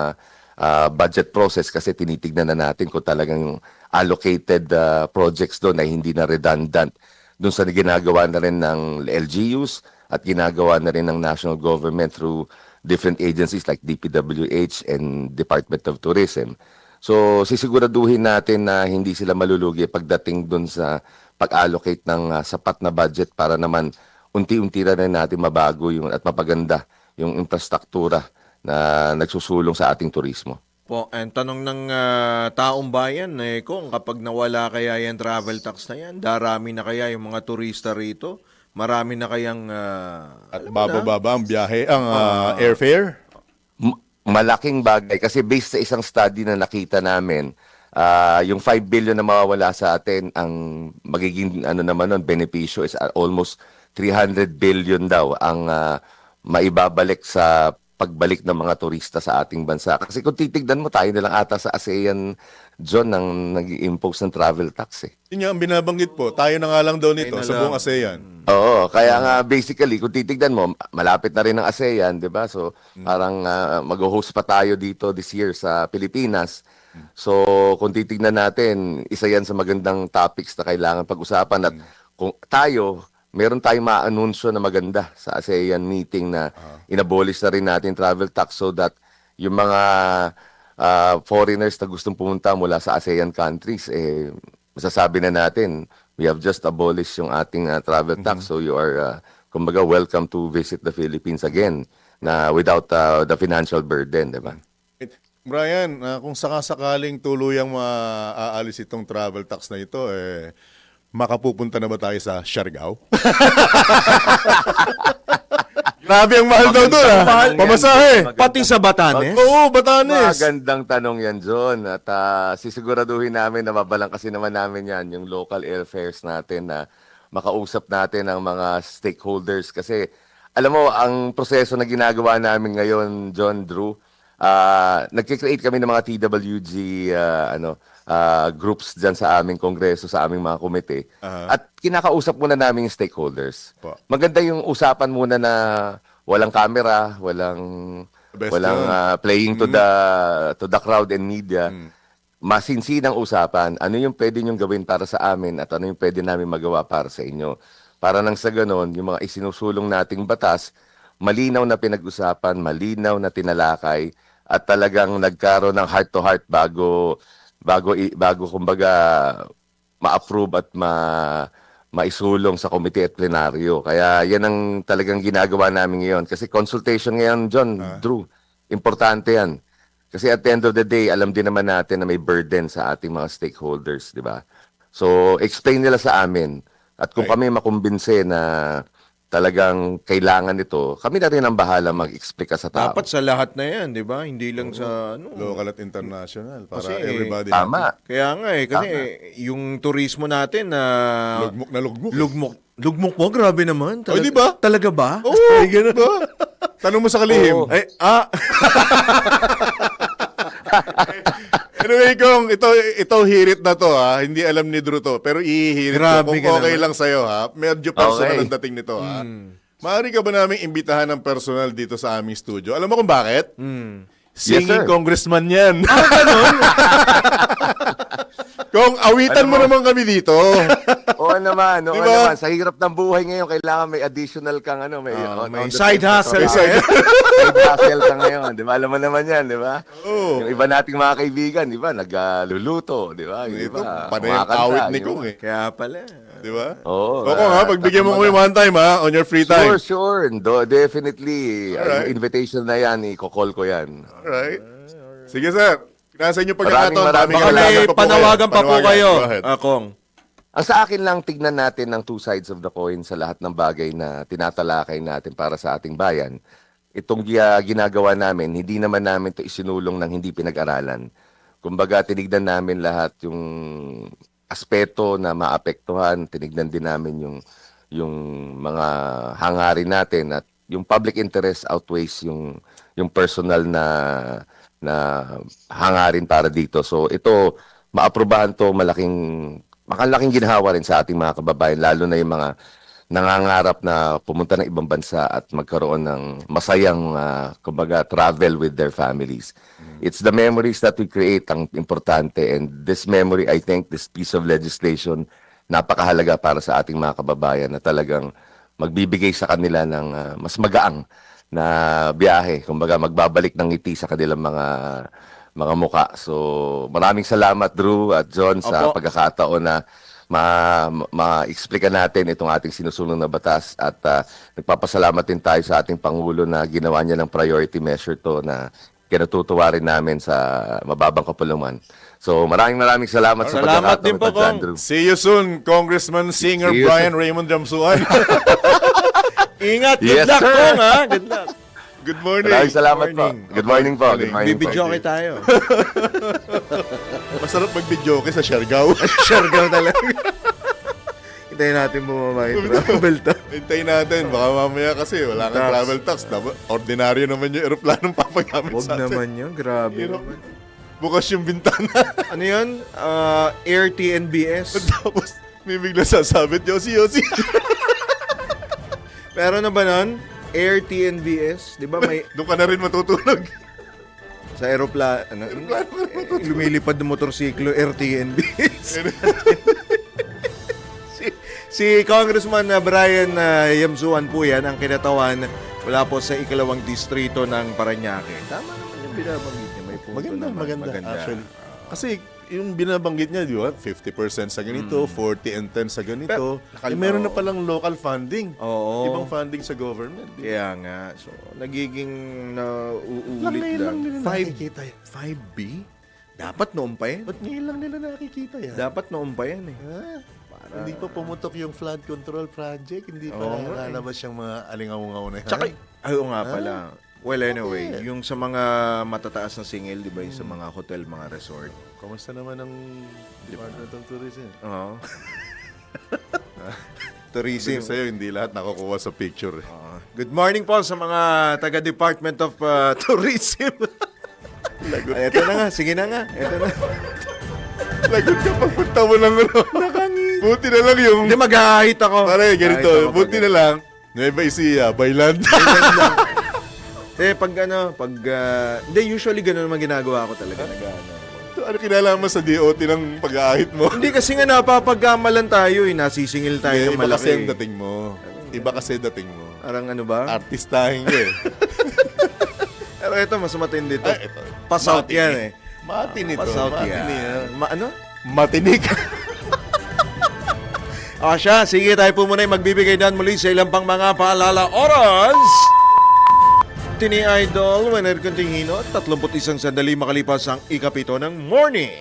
budget process kasi tinitignan na natin kung talagang yung allocated projects doon ay hindi na redundant. Doon sa ginagawa na rin ng LGUs at ginagawa na rin ng national government through different agencies like DPWH and Department of Tourism. So, sisiguraduhin natin na hindi sila malulugi pagdating doon sa pag-allocate ng sapat na budget para naman unti-unti na rin natin mabago yung, at mapaganda yung infrastruktura na nagsusulong sa ating turismo. Po, and tanong ng taong bayan, kung kapag nawala kaya yung travel tax na yan, darami na kaya yung mga turista rito? Marami na kayang... At bababa ang biyahe, ang airfare? Malaking bagay kasi based sa isang study na nakita namin, yung 5 billion na mawawala sa atin, ang magiging benepisyo is almost 300 billion daw ang maibabalik sa pagbalik ng mga turista sa ating bansa. Kasi kung titignan mo, tayo na lang ata sa ASEAN, John, nang nag-impose ng travel tax eh. Yun nga ang binabanggit po, tayo na nga lang daw nito sa buong ASEAN. Oo, kaya nga basically, kung titignan mo, malapit na rin ang ASEAN, di ba? So, parang mag-host pa tayo dito this year sa Pilipinas. So, kung titignan natin, isa yan sa magandang topics na kailangan pag-usapan. At kung tayo, meron tayong ma-anunsyo na maganda sa ASEAN meeting na inabolish na rin natin travel tax so that yung mga foreigners na gustong pumunta mula sa ASEAN countries, masasabi na natin, we have just abolished yung ating travel tax. So you are, kumbaga, welcome to visit the Philippines again na without the financial burden, di ba? Brian, kung sakasakaling tuluyang maaalis itong travel tax na ito, makapupunta na ba tayo sa Siargao? Grabe ang mahal daw doon, pamasahe. Pati sa Batanes? Oo, Batanes. Magandang tanong yan, John. At sisiguraduhin namin na mabalangkasin naman namin yan, yung local airfares natin na makausap natin ang mga stakeholders. Kasi, alam mo, ang proseso na ginagawa namin ngayon, John, Drew, nagkikreate kami ng mga TWG groups dyan sa aming kongreso, sa aming mga komite. At kinakausap muna namin yung stakeholders. Maganda yung usapan muna na walang camera, walang playing to the crowd and media. Masinsinang usapan. Ano yung pwede nyong gawin para sa amin at ano yung pwede namin magawa para sa inyo. Para nang sa ganon, yung mga isinusulong nating batas, malinaw na pinag-usapan, malinaw na tinalakay, at talagang nagkaroon ng heart-to-heart bago kumbaga ma-approve at maisulong sa komite at plenaryo. Kaya yan ang talagang ginagawa namin ngayon. Kasi consultation ngayon, John, Drew, importante yan. Kasi at the end of the day, alam din naman natin na may burden sa ating mga stakeholders, di ba? So, explain nila sa amin. At kung kami makumbinse na talagang kailangan ito, kami na rin ang bahala mag-explica sa tao. Dapat sa lahat na yan, di ba? Hindi lang sa local at international para Kasi, everybody. Tama. Kaya nga kasi yung turismo natin na Lugmok na lugmok. Lugmok mo, grabe naman. Di ba? Talaga ba? Oo, diba? Tanong mo sa kalihim. Oo. Anyway, Kong, ito hirit na to ha. Hindi alam ni Drew to, pero ihihirit Grabe ko. ka Kung okay naman. lang sa'yo ha. Medyo personal Okay. ang dating nito ha. Maaari ka ba namin imbitahan ng personal dito sa aming studio? Alam mo kung bakit? Yes, Singing sir. congressman yan. Kung awitan mo naman kami dito. Oo naman, oo Diba? naman. Sa hirap ng buhay ngayon, kailangan may additional kang may on the side hustle. side hustle ka ngayon. Di ba? Alam mo naman yan, di ba? Oo. Yung iba nating mga kaibigan, di ba? Nagluluto, di ba? Yung Ito, iba, panay ang kumakanta, awit ni yung Kong iba. eh. Kaya pala. Di ba? Oo. O Kong ha, pagbigyan mo kami one time ha, on your free time. Sure. Definitely. Alright. Yung invitation na yan, i-call ko yan. Alright. Sige sir, nasa inyo pagkakataon. Maraming Baka kailangan may pa po panawagan pa po Panawagan. kayo, Go ahead. Kong. Ang sa akin lang, tignan natin ng two sides of the coin sa lahat ng bagay na tinatalakay natin para sa ating bayan. Itong ginagawa namin, hindi naman namin ito isinulong ng hindi pinag-aralan. Kumbaga, tinignan namin lahat yung aspeto na maapektuhan, tinignan din namin yung mga hangarin natin at yung public interest outweighs yung personal na hangarin para dito. So ito, maaprubahan to, malaking ginhawa rin sa ating mga kababayan, lalo na yung mga nangangarap na pumunta ng ibang bansa at magkaroon ng masayang kumbaga travel with their families. It's the memories that we create ang importante, and this memory, I think, this piece of legislation, napakahalaga para sa ating mga kababayan na talagang magbibigay sa kanila ng mas magaang na biyahe. Kumbaga, magbabalik ng ngiti sa kanilang mga muka. So, maraming salamat, Drew at John, sa Opo. pagkakataon na ma-explica natin itong ating sinusunod na batas. At nagpapasalamat din tayo sa ating Pangulo na ginawa niya ng priority measure to na kinatutuwa rin namin sa mababang kapulungan. So, maraming salamat sa Salamat pagkakataon, din po, Tag Kong. Andrew. See you soon, Congressman Singer See you Brian Raymond Jamsuan. Ingat, good Yes, luck, sir. Kong, ha? Good luck. Good morning. Maraming salamat po. Good morning po. Good Good morning po. Bibidyo tayo. Masarap mag-video sa Siargao. Siargao talaga. Hintayin natin bumaba yung travel to. Hintayin natin. Baka mamaya kasi wala kang Tax. travel tax. Ordinaryo naman yung aeroplanong papagamit Huwag sa atin. naman yun, grabe Hirap. naman. Bukas yung bintana. Ano yun? Air TNBS. Tapos may bigla sasabit, Yossi. Meron na ba nun? Air TNBS? Di ba may Doon ka na rin matutulog. sa aeroplano, lumilipad ng motorsiklo, Air TNBS. si Congressman Brian Yamsuan po yan, ang kinatawan mula po sa ikalawang distrito ng Parañaque. Tama naman yung binabanggit niya. May punto naman. Maganda. Actually. Kasi yung binabanggit niya, di ba? 50% sa ganito, 40 and 10 sa ganito. Pero, Meron na palang local funding. Oo. Ibang funding sa government. Di ba? Kaya nga. So, nagiging nauulit lang. nila nakikita yan. 5B? Dapat noon pa yan. Ba't ngayon lang nila nakikita yan? Dapat noon pa yan eh. Hindi pa pumutok yung flood control project. Hindi pa Oo nga eh. lalabas yung mga alingaw-ngaw na yan. Tsaka, ayaw nga pala. Well, anyway, yung sa mga matataas na singil, di ba, yung sa mga hotel, mga resort. Kamusta naman ang Department of Tourism? Oo. Tourism. Sabi sa'yo, hindi lahat nakukuha sa picture. Good morning po sa mga taga-Department of Tourism. Ito na nga, sige na nga. Ito na. Lagot ka pagpunta mo lang. Buti na lang yung... Hindi, mag-ahit ako. Pare, ganito. Ahit ako Buti na lang. Nueva Ecija, Bailand. Hindi, usually ganun naman ginagawa ko talaga. Ano kinalaman sa DOT ng pag-aahit mo? Hindi kasi nga napapagkamalan tayo eh. Nasisingil tayo ng Iba kasi ang malaki. dating mo. Iba kasi dating mo. Parang ano ba? Artistahin ka eh. Pero ito, mas matindi to. Ay, ito. Pasout Matini. yan eh. Matini to. Pasout Matini yan. yan. Ano? Matinik. O siya, sige tayo po muna yung magbibigay dan muli sa ilang pang mga paalala oras. Tini Idol, Wenner Continghino, 31 sandali makalipas ang ikapito ng morning.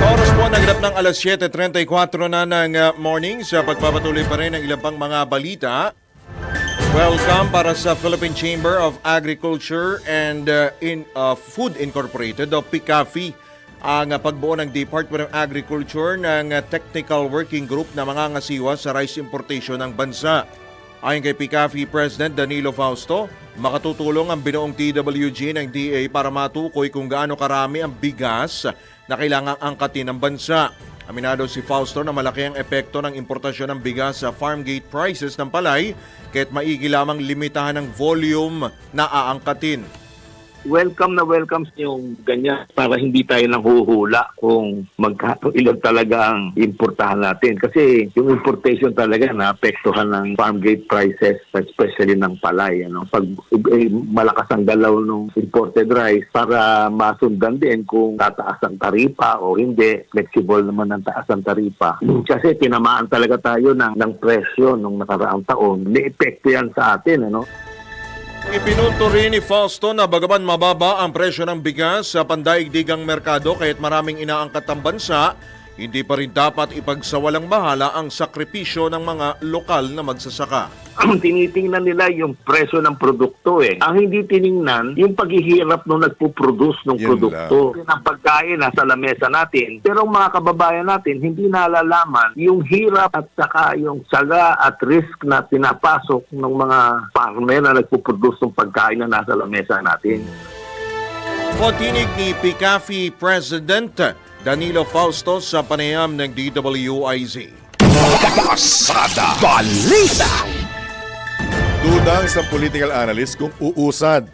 Oras po naganap ng alas 7:34 na ng morning sa pagpapatuloy pa rin ng ilang pang mga balita. Welcome para sa Philippine Chamber of Agriculture and Food Incorporated o PICAFI ang pagbuo ng Department of Agriculture ng Technical Working Group na mangangasiwa sa rice importation ng bansa. Ayon kay PCAFI President Danilo Fausto, makatutulong ang binuong TWG ng DA para matukoy kung gaano karami ang bigas na kailangang angkatin ng bansa. Aminado si Fausto na malaki ang epekto ng importasyon ng bigas sa farm gate prices ng palay kahit maigi lamang limitahan ng volume na aangkatin. Welcome na welcome yung ganyan para hindi tayo nanghuhula kung ilan talaga ang importahan natin. Kasi yung importation talaga naapektuhan ng farm gate prices, especially ng palay. Pag malakas ang galaw ng imported rice, para masundan din kung tataas ang taripa o hindi, flexible naman ang taas ang taripa. Kasi tinamaan talaga tayo ng presyo nung nakaraang taon. May-epekto yan sa atin. Ipinunto rin ni Fausto na bagaman mababa ang presyo ng bigas sa pandaigdigang merkado kahit maraming inaangkat ang bansa, hindi pa rin dapat ipagsawalang bahala ang sakripisyo ng mga lokal na magsasaka. Tinitingnan nila yung presyo ng produkto eh. Ang hindi tiningnan, yung paghihirap nung nagpo-produce ng produkto. Ang pagkain nasa lamesa natin. Pero ang mga kababayan natin, hindi nalalaman yung hirap at saka yung saga at risk na pinapasok ng mga farmer na nagpo-produce ng pagkain na nasa lamesa natin. Patinig ni PCAFI President Danilo Fausto sa panayam ng DWIZ. Pasada Balita. Duda ang isang political analyst kung uusad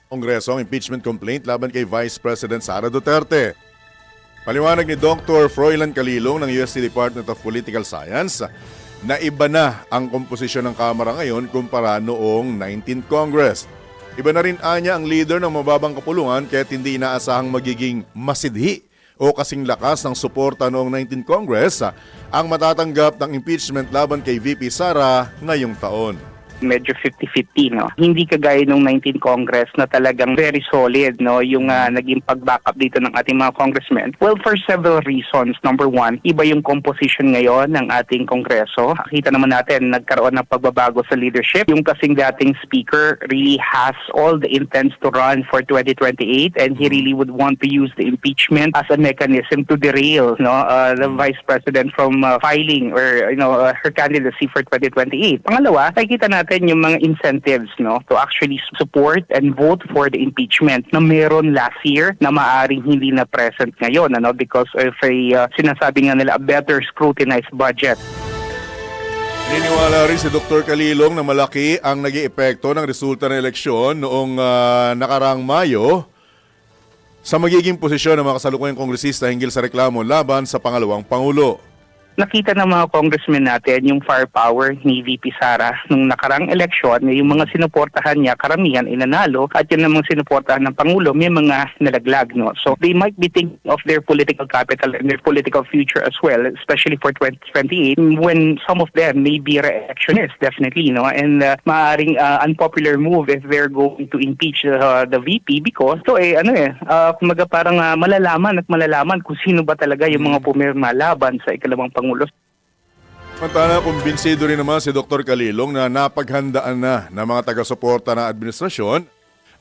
Kongreso ang impeachment complaint laban kay Vice President Sara Duterte. Paliwanag ni Dr. Froilan Calilong ng UST Department of Political Science na iba na ang komposisyon ng Kamara ngayon kumpara noong 19th Congress. Iba na rin anya ang leader ng mababang kapulungan kaya't hindi inaasahang magiging masidhi o kasing lakas ng suporta noong 19th Congress ang matatanggap ng impeachment laban kay VP Sara ngayong taon. Medyo 50-50, no? Hindi kagaya nung 19 Congress na talagang very solid, no? Yung naging pag-backup dito ng ating mga congressmen. Well, for several reasons. Number one, iba yung composition ngayon ng ating Kongreso. Kita naman natin, nagkaroon ng pagbabago sa leadership. Yung kasing dating speaker really has all the intents to run for 2028 and he really would want to use the impeachment as a mechanism to derail, no? The Vice President from filing or, her candidacy for 2028. Pangalawa, nakikita natin yung mga incentives, no, to actually support and vote for the impeachment na meron last year na maaring hindi na present ngayon, because of sinasabi nga nila a better scrutinized budget. Naniniwala rin si Dr. Calilong na malaki ang naging epekto ng resulta ng eleksyon noong nakaraang Mayo sa magiging posisyon ng mga kasalukuyang kongresista hinggil sa reklamo laban sa pangalawang Pangulo. Nakita ng mga congressmen natin yung firepower ni VP Sara nung nakarang eleksyon, yung mga sinuportahan niya, karamihan inanalo, at yung namang sinuportahan ng Pangulo, may mga nalaglag. No? So they might be thinking of their political capital and their political future as well, especially for 2028, when some of them may be reactionists, definitely. No? And maaaring unpopular move if they're going to impeach the VP because, kumaga parang malalaman kung sino ba talaga yung mga pumirma laban sa ikalawang Pangulo. Samantala, kumbinsido rin naman si Dr. Calilong na napaghandaan na ng mga taga-suporta ng administrasyon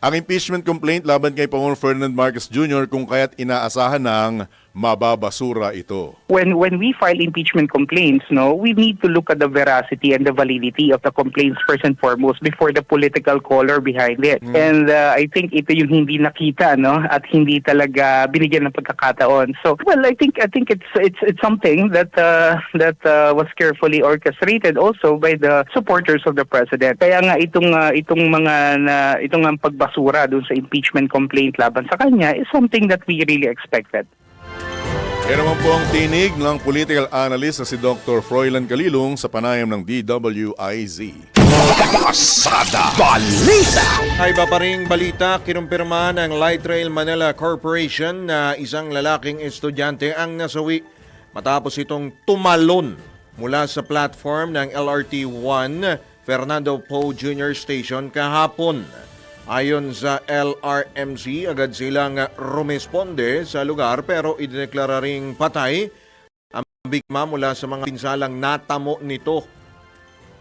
ang impeachment complaint laban kay Pangulong Ferdinand Marcos Jr. kung kaya't inaasahan ng mababasura ito. When we file impeachment complaints, no, we need to look at the veracity and the validity of the complaints first and foremost before the political color behind it. And I think ito yung hindi nakita, no, at hindi talaga binigyan ng pagkakataon. So, well, I think it's something that was carefully orchestrated also by the supporters of the president. Kaya nga itong ang pagbasura dun sa impeachment complaint laban sa kanya is something that we really expected. Yan naman po ang tinig ng political analyst na si Dr. Froilan Calilong sa panayam ng DWIZ. Pasada Balita. Ay iba pa ring balita, kinumpirma ng Light Rail Manila Corporation na isang lalaking estudyante ang nasawi matapos itong tumalon mula sa platform ng LRT 1 Fernando Poe Jr. Station kahapon. Ayon sa LRMC, agad silang rumesponde sa lugar pero idineklara ring patay ang biktima mula sa mga pinsalang natamo nito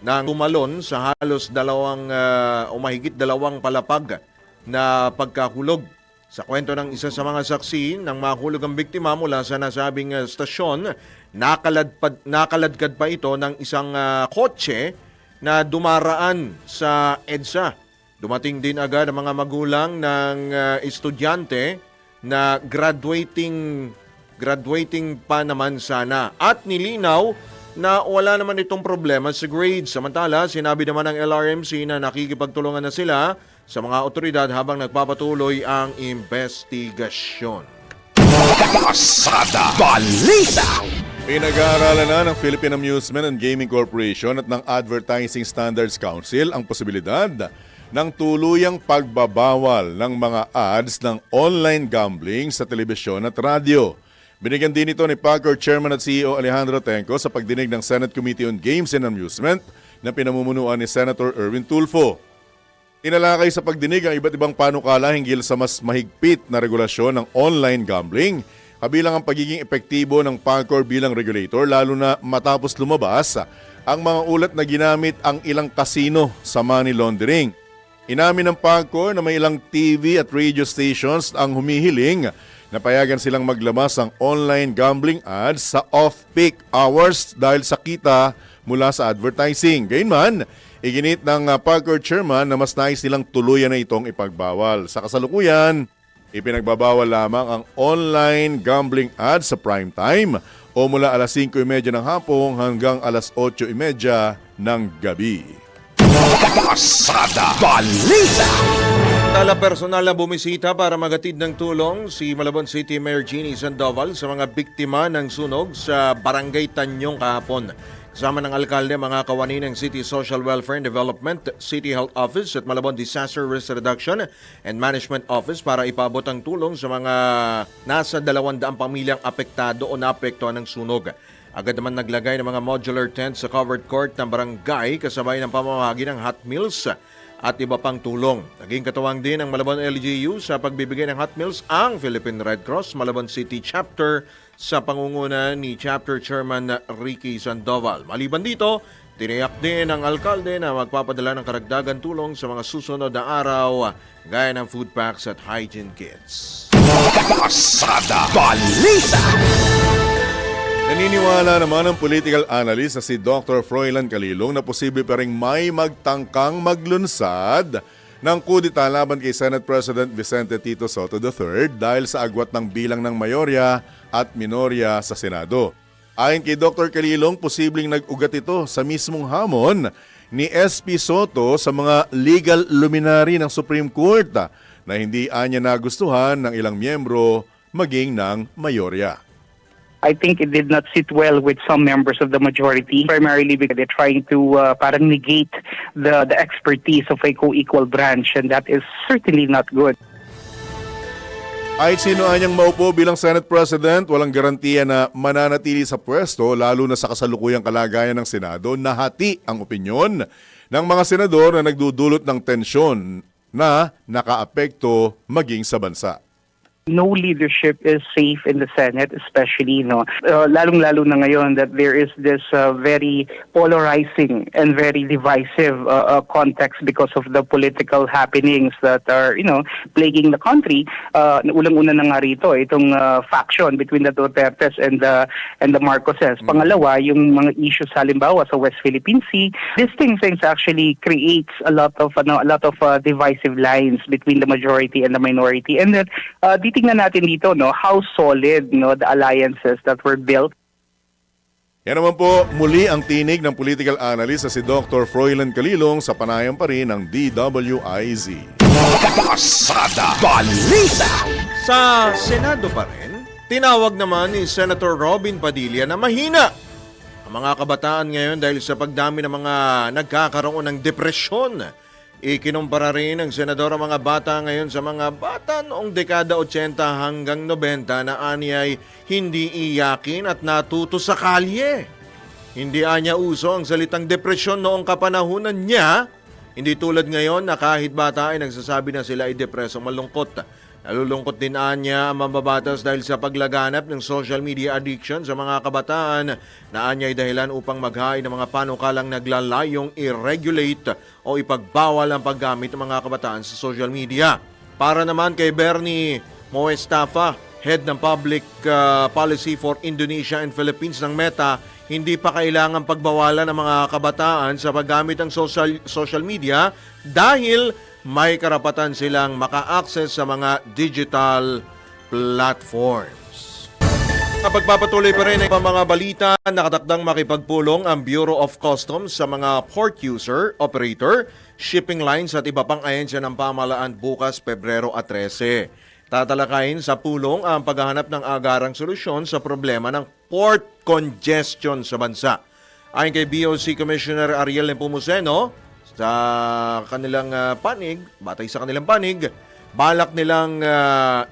nang tumalon sa halos mahigit dalawang palapag na pagkahulog. Sa kwento ng isa sa mga saksi, nang mahulog ang biktima mula sa nasabing stasyon, nakaladkad pa ito ng isang kotse na dumaraan sa EDSA. Dumating din agad ang mga magulang ng estudyante na graduating pa naman sana. At nilinaw na wala naman itong problema sa grades. Samantala, sinabi naman ng LRMC na nakikipagtulungan na sila sa mga otoridad habang nagpapatuloy ang investigasyon. Pasada Balita. Pinag-aaralan na ng Philippine Amusement and Gaming Corporation at ng Advertising Standards Council ang posibilidad ng tuluyang pagbabawal ng mga ads ng online gambling sa telebisyon at radyo. Binigyan din ito ni PAGCOR Chairman at CEO Alejandro Tenco sa pagdinig ng Senate Committee on Games and Amusement na pinamumunuan ni Senator Erwin Tulfo. Tinalakay sa pagdinig ang iba't ibang panukala hinggil sa mas mahigpit na regulasyon ng online gambling, kabilang ang pagiging epektibo ng PAGCOR bilang regulator lalo na matapos lumabas ang mga ulat na ginamit ang ilang kasino sa money laundering. Inamin ng PAGCOR na may ilang TV at radio stations ang humihiling na payagan silang maglabas ng online gambling ads sa off-peak hours dahil sa kita mula sa advertising. Gayunman, iginit ng PAGCOR Chairman na mas nais nilang tuluyan na itong ipagbawal. Sa kasalukuyan, ipinagbabawal lamang ang online gambling ads sa prime time o mula alas 5:30 ng hapon hanggang alas 8:30 ng gabi. Pasada Balita. Tala personal na bumisita para magatid ng tulong si Malabon City Mayor Jeannie Sandoval sa mga biktima ng sunog sa Barangay Tanyong kahapon. Kasama ng alkalde, mga kawani ng City Social Welfare and Development, City Health Office at Malabon Disaster Risk Reduction and Management Office para ipaabot ang tulong sa mga nasa 200 pamilyang apektado o naapektuhan ng sunog. Agad naman naglagay ng mga modular tents sa covered court ng barangay kasabay ng pamamahagi ng hot meals at iba pang tulong. Naging katuwang din ng Malabon LGU sa pagbibigay ng hot meals ang Philippine Red Cross Malabon City Chapter sa pangunguna ni Chapter Chairman Ricky Sandoval. Maliban dito, tiniyak din ng alkalde na magpapadala ng karagdagan tulong sa mga susunod na araw gaya ng food packs at hygiene kits. Pasada Balita. Naniniwala naman ang political analyst na si Dr. Froilan Calilong na posible pa ring may magtangkang maglunsad ng kudita laban kay Senate President Vicente Tito Soto III dahil sa agwat ng bilang ng mayorya at minorya sa Senado. Ayon kay Dr. Calilong, posibleng nag-ugat ito sa mismong hamon ni SP Soto sa mga legal luminary ng Supreme Court na hindi anya nagustuhan ng ilang miyembro maging ng mayorya. I think it did not sit well with some members of the majority, primarily because they're trying to parang negate the expertise of a co-equal branch, and that is certainly not good. Kahit sino anyang maupo bilang Senate President, walang garantiya na mananatili sa pwesto lalo na sa kasalukuyang kalagayan ng Senado. Nahati ang opinyon ng mga senador na nagdudulot ng tensyon na nakaapekto maging sa bansa. No leadership is safe in the Senate, especially lalong-lalo na ngayon that there is this very polarizing and very divisive context because of the political happenings that are plaguing the country. Ulang-una na nga rito itong faction between the Dutertes and the Marcoses. Pangalawa, yung mga issues halimbawa sa West Philippine Sea. These things actually creates a lot of divisive lines between the majority and the minority, and that tingnan natin dito how solid the alliances that were built. Yan naman po muli ang tinig ng political analyst na si Dr. Froilan Calilong sa panayam pa rin ng DWIZ. Pasada Balita. Sa Senado pa rin, tinawag naman ni Senator Robin Padilla na mahina ang mga kabataan ngayon dahil sa pagdami ng mga nagkakaroon ng depresyon. Ikinumpara rin ng senador ang mga bata ngayon sa mga bata noong dekada 80 hanggang 90 na anyay hindi iyakin at natuto sa kalye. Hindi anya uso ang salitang depresyon noong kapanahunan niya, hindi tulad ngayon na kahit bata ay nagsasabi na sila ay depreso malungkot. Nalulungkot din anya ang mambabatas dahil sa paglaganap ng social media addiction sa mga kabataan na anya'y dahilan upang maghain ng mga panukalang naglalayong i-regulate o ipagbawal ang paggamit ng mga kabataan sa social media. Para naman kay Bernie Moestafa, Head ng Public Policy for Indonesia and Philippines ng Meta, hindi pa kailangan pagbawalan ng mga kabataan sa paggamit ng social media dahil may karapatan silang maka-access sa mga digital platforms. Pagpapatuloy pa rin ang mga balita, nakatakdang makipagpulong ang Bureau of Customs sa mga port user, operator, shipping lines at iba pang ahensya ng pamahalaan bukas Pebrero 13. Tatalakayin sa pulong ang paghahanap ng agarang solusyon sa problema ng port congestion sa bansa. Ayon kay BOC Commissioner Ariel Nepomuceno, sa kanilang batay sa kanilang panig, balak nilang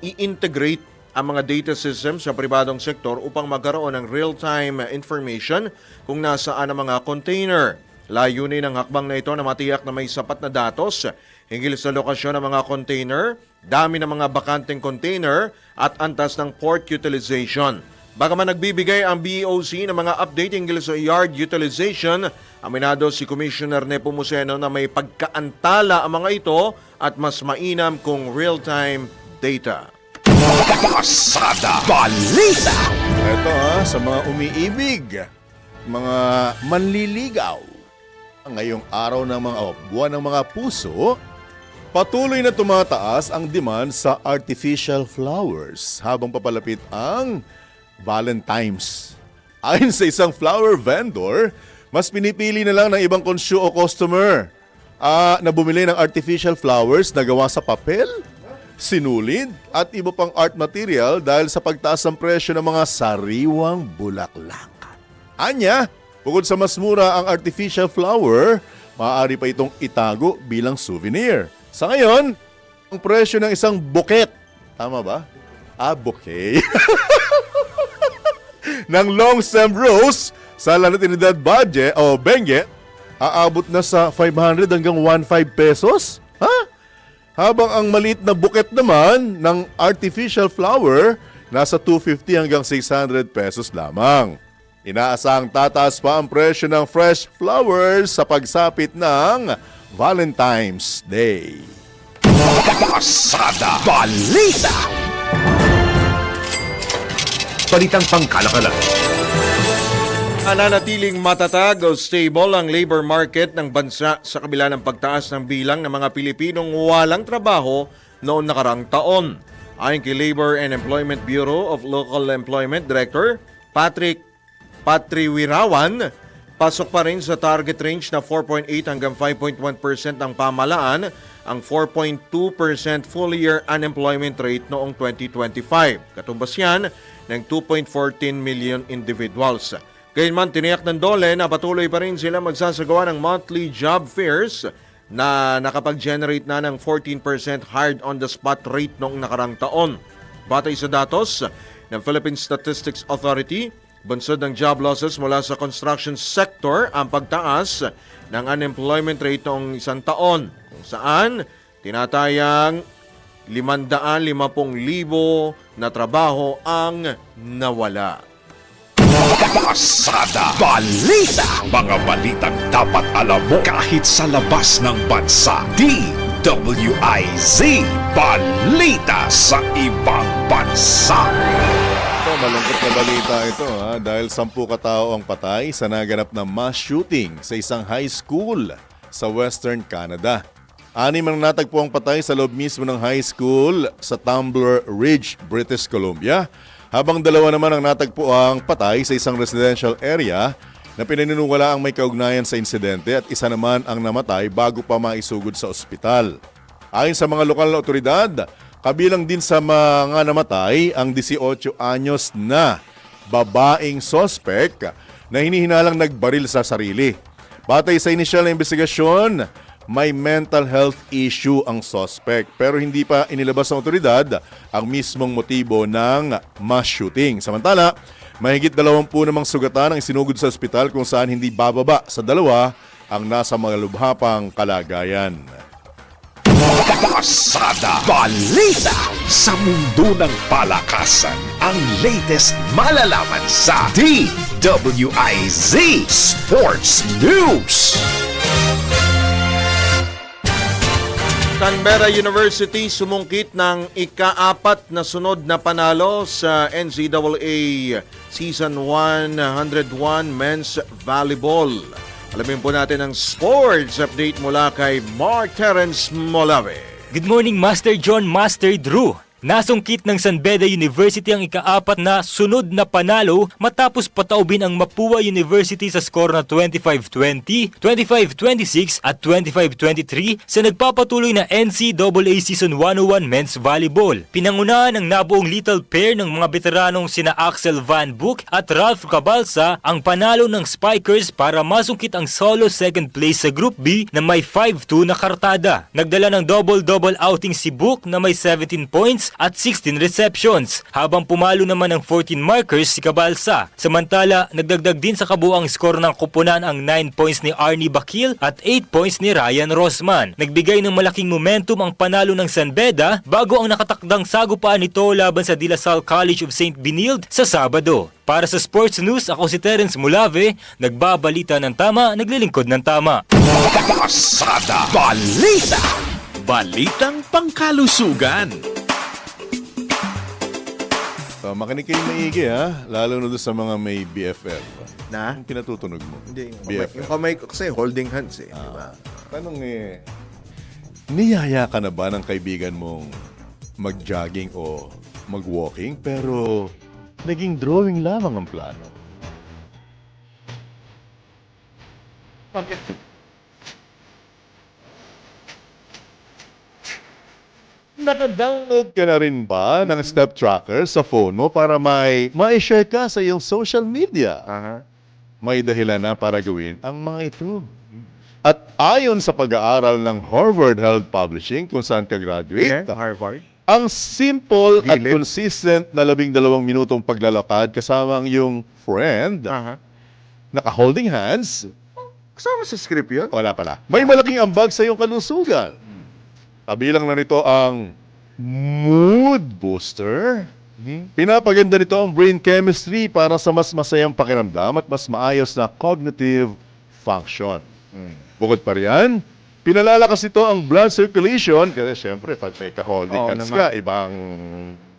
i-integrate ang mga data systems sa pribadong sektor upang magkaroon ng real-time information kung nasaan ang mga container. Layunin ng hakbang na ito na matiyak na may sapat na datos hinggil sa lokasyon ng mga container, dami ng mga bakanteng container at antas ng port utilization. Bagaman nagbibigay ang BOC ng mga update hinggil sa yard utilization, aminado si Commissioner Nepomuceno na may pagkaantala ang mga ito at mas mainam kung real-time data. Pasada Balita. Ito sa mga umiibig, mga manliligaw. Ngayong araw ng mga buwan ng mga puso, patuloy na tumataas ang demand sa artificial flowers habang papalapit ang Valentine's. Ayon sa isang flower vendor, mas pinipili na lang ng ibang customer na bumili ng artificial flowers na gawa sa papel, sinulid at iba pang art material dahil sa pagtaas ng presyo ng mga sariwang bulaklak. Anya, bukod sa mas mura ang artificial flower, maaari pa itong itago bilang souvenir. Sa ngayon, ang presyo ng isang bouquet, tama ba? Bouquet. ng long stem rose sa La Trinidad budget o Benguet, aabot na sa 500 hanggang 1.5 pesos. Habang ang maliit na bouquet naman ng artificial flower nasa 250 hanggang 600 pesos lamang. Inaasahang tataas pa ang presyo ng fresh flowers sa pagsapit ng Valentine's Day. Pasada Balita. Balitang pangkalakalan. Nananatiling matatag o stable ang labor market ng bansa sa kabila ng pagtaas ng bilang ng mga Pilipinong walang trabaho noong nakarang taon. Ayon kay Labor and Employment Bureau of Local Employment Director Patrick Patriwirawan, pasok pa rin sa target range na 4.8 hanggang 5.1% ng pamalaan ang 4.2% full-year unemployment rate noong 2025. Katumbas yan ng 2.14 million individuals. Gayunman, tiniyak ng DOLE na patuloy pa rin sila magsasagawa ng monthly job fairs na nakapag-generate na ng 14% hired on the spot rate noong nakarang taon. Batay sa datos ng Philippine Statistics Authority, bunsod ng job losses mula sa construction sector ang pagtaas ng unemployment rate noong isang taon, kung saan tinatayang 550,000 na trabaho ang nawala. Pasada Balita. Mga balitang dapat alam mo kahit sa labas ng bansa. DWIZ Balita sa ibang bansa. Malungkot na balita ito dahil 10 katao ang patay sa naganap na mass shooting sa isang high school sa Western Canada. 6 ang natagpo ang patay sa loob mismo ng high school sa Tumbler Ridge, British Columbia, habang 2 naman ang natagpo ang patay sa isang residential area na pinaniniwala ang may kaugnayan sa insidente at isa naman ang namatay bago pa maisugod sa ospital. Ayon sa mga lokal na otoridad, kabilang din sa mga namatay ang 18 anyos na babaeng sospek na hinihinalang nagbaril sa sarili. Batay sa inisyal na investigasyon, may mental health issue ang sospek pero hindi pa inilabas ng otoridad ang mismong motibo ng mass shooting. Samantala, mahigit 20 namang sugatan ang isinugod sa ospital kung saan hindi bababa sa 2 ang nasa mga lubhapang kalagayan. Pasada Balita. Sa mundo ng palakasan, ang latest malalaman sa DWIZ Sports News. Canberra University sumungkit ng ika-4 na sunod na panalo sa NCAA Season 101 Men's Volleyball. Alamin po natin ang sports update mula kay Mark Terence Molave. Good morning, Master John, Master Drew. Nasungkit ng San Beda University ang ika-4 na sunod na panalo matapos pataubin ang Mapua University sa score na 25-20, 25-26 at 25-23 sa nagpapatuloy na NCAA Season 101 Men's Volleyball. Pinangunahan ng nabuong little pair ng mga veteranong sina Axel Van Book at Ralph Cabalsa ang panalo ng Spikers para masungkit ang solo second place sa Group B na may 5-2 na kartada. Nagdala ng double-double outing si Book na may 17 points at 16 receptions, habang pumalo naman ng 14 markers si Cabalsa. Samantala, nagdagdag din sa kabuang skor ng kupunan ang 9 points ni Arnie Bakil at 8 points ni Ryan Rosman. Nagbigay ng malaking momentum ang panalo ng San Beda bago ang nakatakdang sagupaan nito laban sa De La Salle College of St. Benilde sa Sabado. Para sa Sports News, ako si Terence Mulave, nagbabalita ng tama, naglilingkod ng tama. Pasada Balita. Balitang pangkalusugan. So, makinig kayo maigi ha, lalo na doon sa mga may BFF. Na? Yung pinatutunog mo. Hindi, yung BFF. kamay ko kasi holding hands eh. Di ba? Tanong niyaya ka na ba ng kaibigan mong mag-jogging o mag-walking pero naging drawing lamang ang plano? Bakit? Naka-download ka na rin ba ng step tracker sa phone mo para may-share ka sa iyong social media? May dahilan na para gawin ang mga ito. At ayon sa pag-aaral ng Harvard Health Publishing kung saan ka graduate, Harvard. ang simple at consistent na 12 minutong paglalakad kasama ang iyong friend, naka-holding hands, Kasama sa script yun? wala pala. May malaking ambag sa iyong kalusugan. Kabilang na nito ang mood booster. Pinapaganda nito ang brain chemistry para sa mas masayang pakiramdam at mas maayos na cognitive function. Bukod pa riyan, pinalalakas ito ang blood circulation kasi syempre pag may ka-holding hands ka, ibang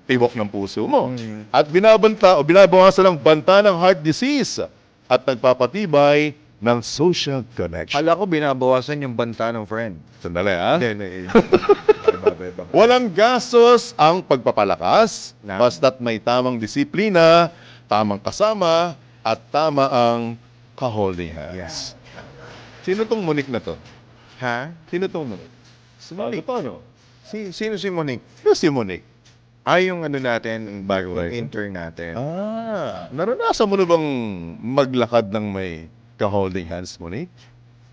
tibok ng puso mo. At binabanta o binabawasan ang banta ng heart disease at nagpapatibay ng social connection. Kala ko binabawasan yung banta ng friend. Sandali ha? Hindi. Walang gastos ang pagpapalakas, basta't may tamang disiplina, tamang kasama, at tama ang ka-holding hands. Sino tong Monique na to? Ha? Sino tong Monique? Monique. Ano? Sino si Monique? Sino si Monique? Ay, yung ano natin, Bago yung intern natin. Naranasan mo na bang maglakad ng may ka-holding hands, Monique?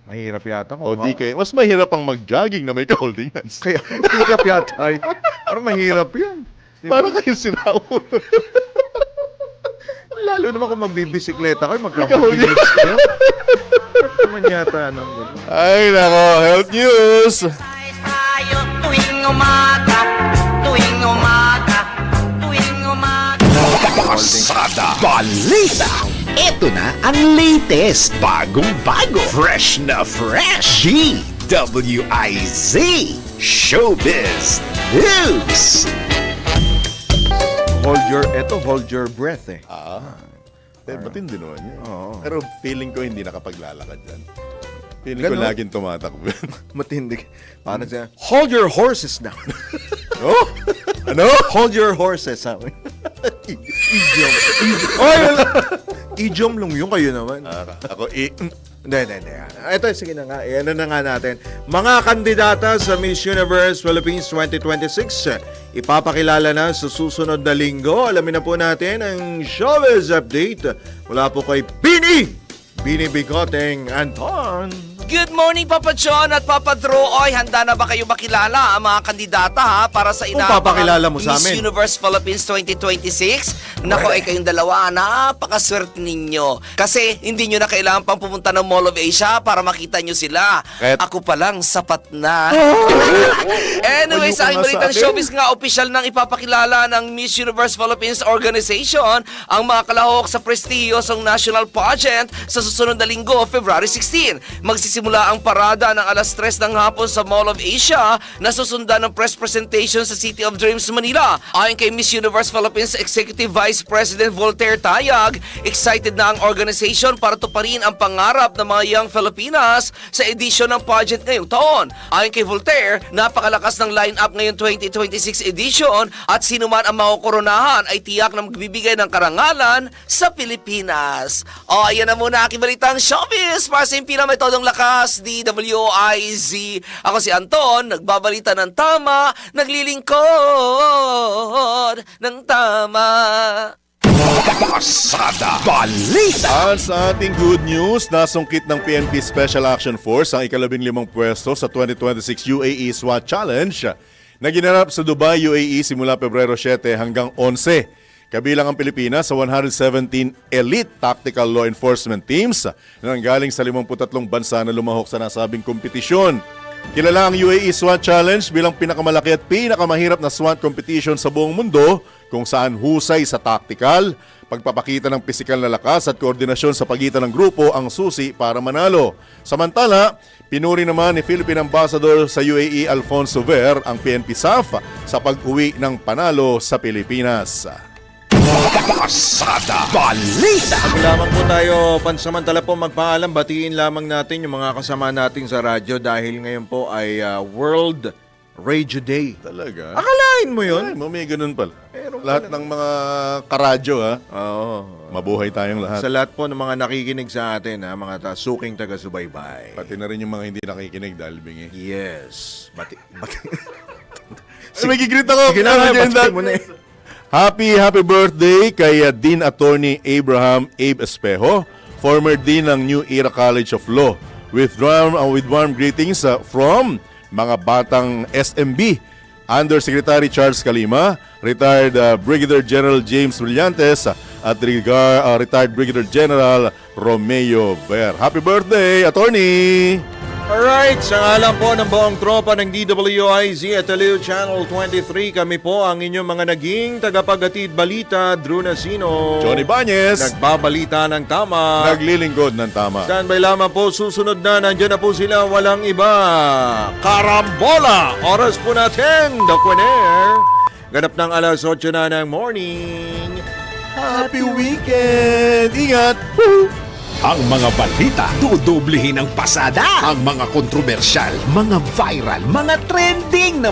Mahirap yata O di kayo, mas mahirap ang mag-jogging na may ka-holding hands. Kaya, mahirap yata. Ay, parang mahirap yan. Para kayo sinaulo. Lalo naman kung magbibisikleta kayo, magkakaholding hands kayo. Parang naman yata. Ay, nako, health news! Tayo tuwing umaga, tuwing umaga, tuwing umaga. Pasada Balita. Ito na ang latest, bagong-bago, fresh na fresh. DWIZ Showbiz News. Hold your breath eh. Matindi naman yun. Oo. Pero feeling ko hindi nakapaglalakad yan. Feeling ko Ganun? laging tumatakbo yan. Matindi. Paano siya? Hold your horses now. Oh? Ano? Hold your horses. Sabi. Idiom. Oy! Idiom lang yung kayo naman. Ako, Hindi. Ito, sige na nga. Ano na nga natin. Mga kandidata sa Miss Universe Philippines 2026, ipapakilala na sa susunod na linggo. Alamin na po natin ang showbiz update mula po kay Bini Bigoteng Anton. Good morning, Papa John at Papa Drew. Oy, handa na ba kayo makilala ang mga kandidata ha para sa papakilala mo sa Miss amin. Universe Philippines 2026? Nako, kayong dalawa, napakaswerte ninyo. Kasi hindi nyo na kailangan pang pumunta ng Mall of Asia para makita nyo sila. Ako pa lang, sapat na. Anyways, Ayoko ang nga balitang sa akin. showbiz nga, opisyal nang ipapakilala ng Miss Universe Philippines Organization ang mga kalahok sa prestihiyosong national pageant sa susunod na linggo, February 16. Magsisimula Magsisimula ang parada ng alas 3 ng hapon sa Mall of Asia na susundan ng press presentation sa City of Dreams, Manila. Ayon kay Miss Universe Philippines Executive Vice President Voltaire Tayag, excited na ang organization para tuparin ang pangarap ng mga young Filipinas sa edisyon ng pageant ngayong taon. Ayon kay Voltaire, napakalakas ng line-up ngayong 2026 edition at sino man ang makokoronahan ay tiyak na magbibigay ng karangalan sa Pilipinas. O, ayan na muna aking balitang showbiz para sa impina may todong lakas, DWIZ. Ako si Anton, nagbabalita ng tama, naglilingkod ng tama. Pasada Balita. At sa ating good news, nasungkit ng PNP Special Action Force ang ika-15 pwesto sa 2026 UAE SWAT Challenge na ginanap sa Dubai, UAE simula Pebrero 7 hanggang 11. Kabilang ang Pilipinas sa 117 elite tactical law enforcement teams na nanggaling sa 53 bansa na lumahok sa nasabing kompetisyon. Kilala ang UAE SWAT Challenge bilang pinakamalaki at pinakamahirap na SWAT competition sa buong mundo kung saan husay sa tactical, pagpapakita ng pisikal na lakas at koordinasyon sa pagitan ng grupo ang susi para manalo. Samantala, pinuri naman ni Philippine Ambassador sa UAE Alfonso Ver ang PNP SAF sa pag-uwi ng panalo sa Pilipinas. Pasada Balita. Bago lamang po tayo pansamantala po magpaalam, batiin lamang natin yung mga kasama natin sa radyo dahil ngayon po ay World Radio Day. Talaga? Akalain mo yun? Ay, may ganun pala. Lahat ng mga karadyo, ha? Oo. Mabuhay tayong lahat. Sa lahat po ng mga nakikinig sa atin, mga suking taga-subaybay. Pati na rin yung mga hindi nakikinig dahil bingi. Yes. May gigreet ako. Sige na, bati mo na eh. Happy birthday kay Dean Attorney Abraham Abe Espejo, former Dean ng New Era College of Law. With warm greetings from mga batang SMB, Undersecretary Charles Calima, retired Brigadier General James Brillantes, at retired Brigadier General Romeo Ver. Happy birthday, Attorney! Alright, sa ngalan po ng buong tropa ng DWIZ at Aliw Channel 23, kami po ang inyong mga naging tagapaghatid balita, Drew Nasino, Johnny Bañez, nagbabalita ng tama, naglilingkod ng tama. Standby lamang po, susunod na, nandiyan na po sila, walang iba, Karambola! Oras po natin, The Quener, ganap ng alas 8 na ng morning. Happy weekend! Ingat! Ang mga balita, dudublihin ang pasada. Ang mga kontrobersyal, mga viral, mga trending na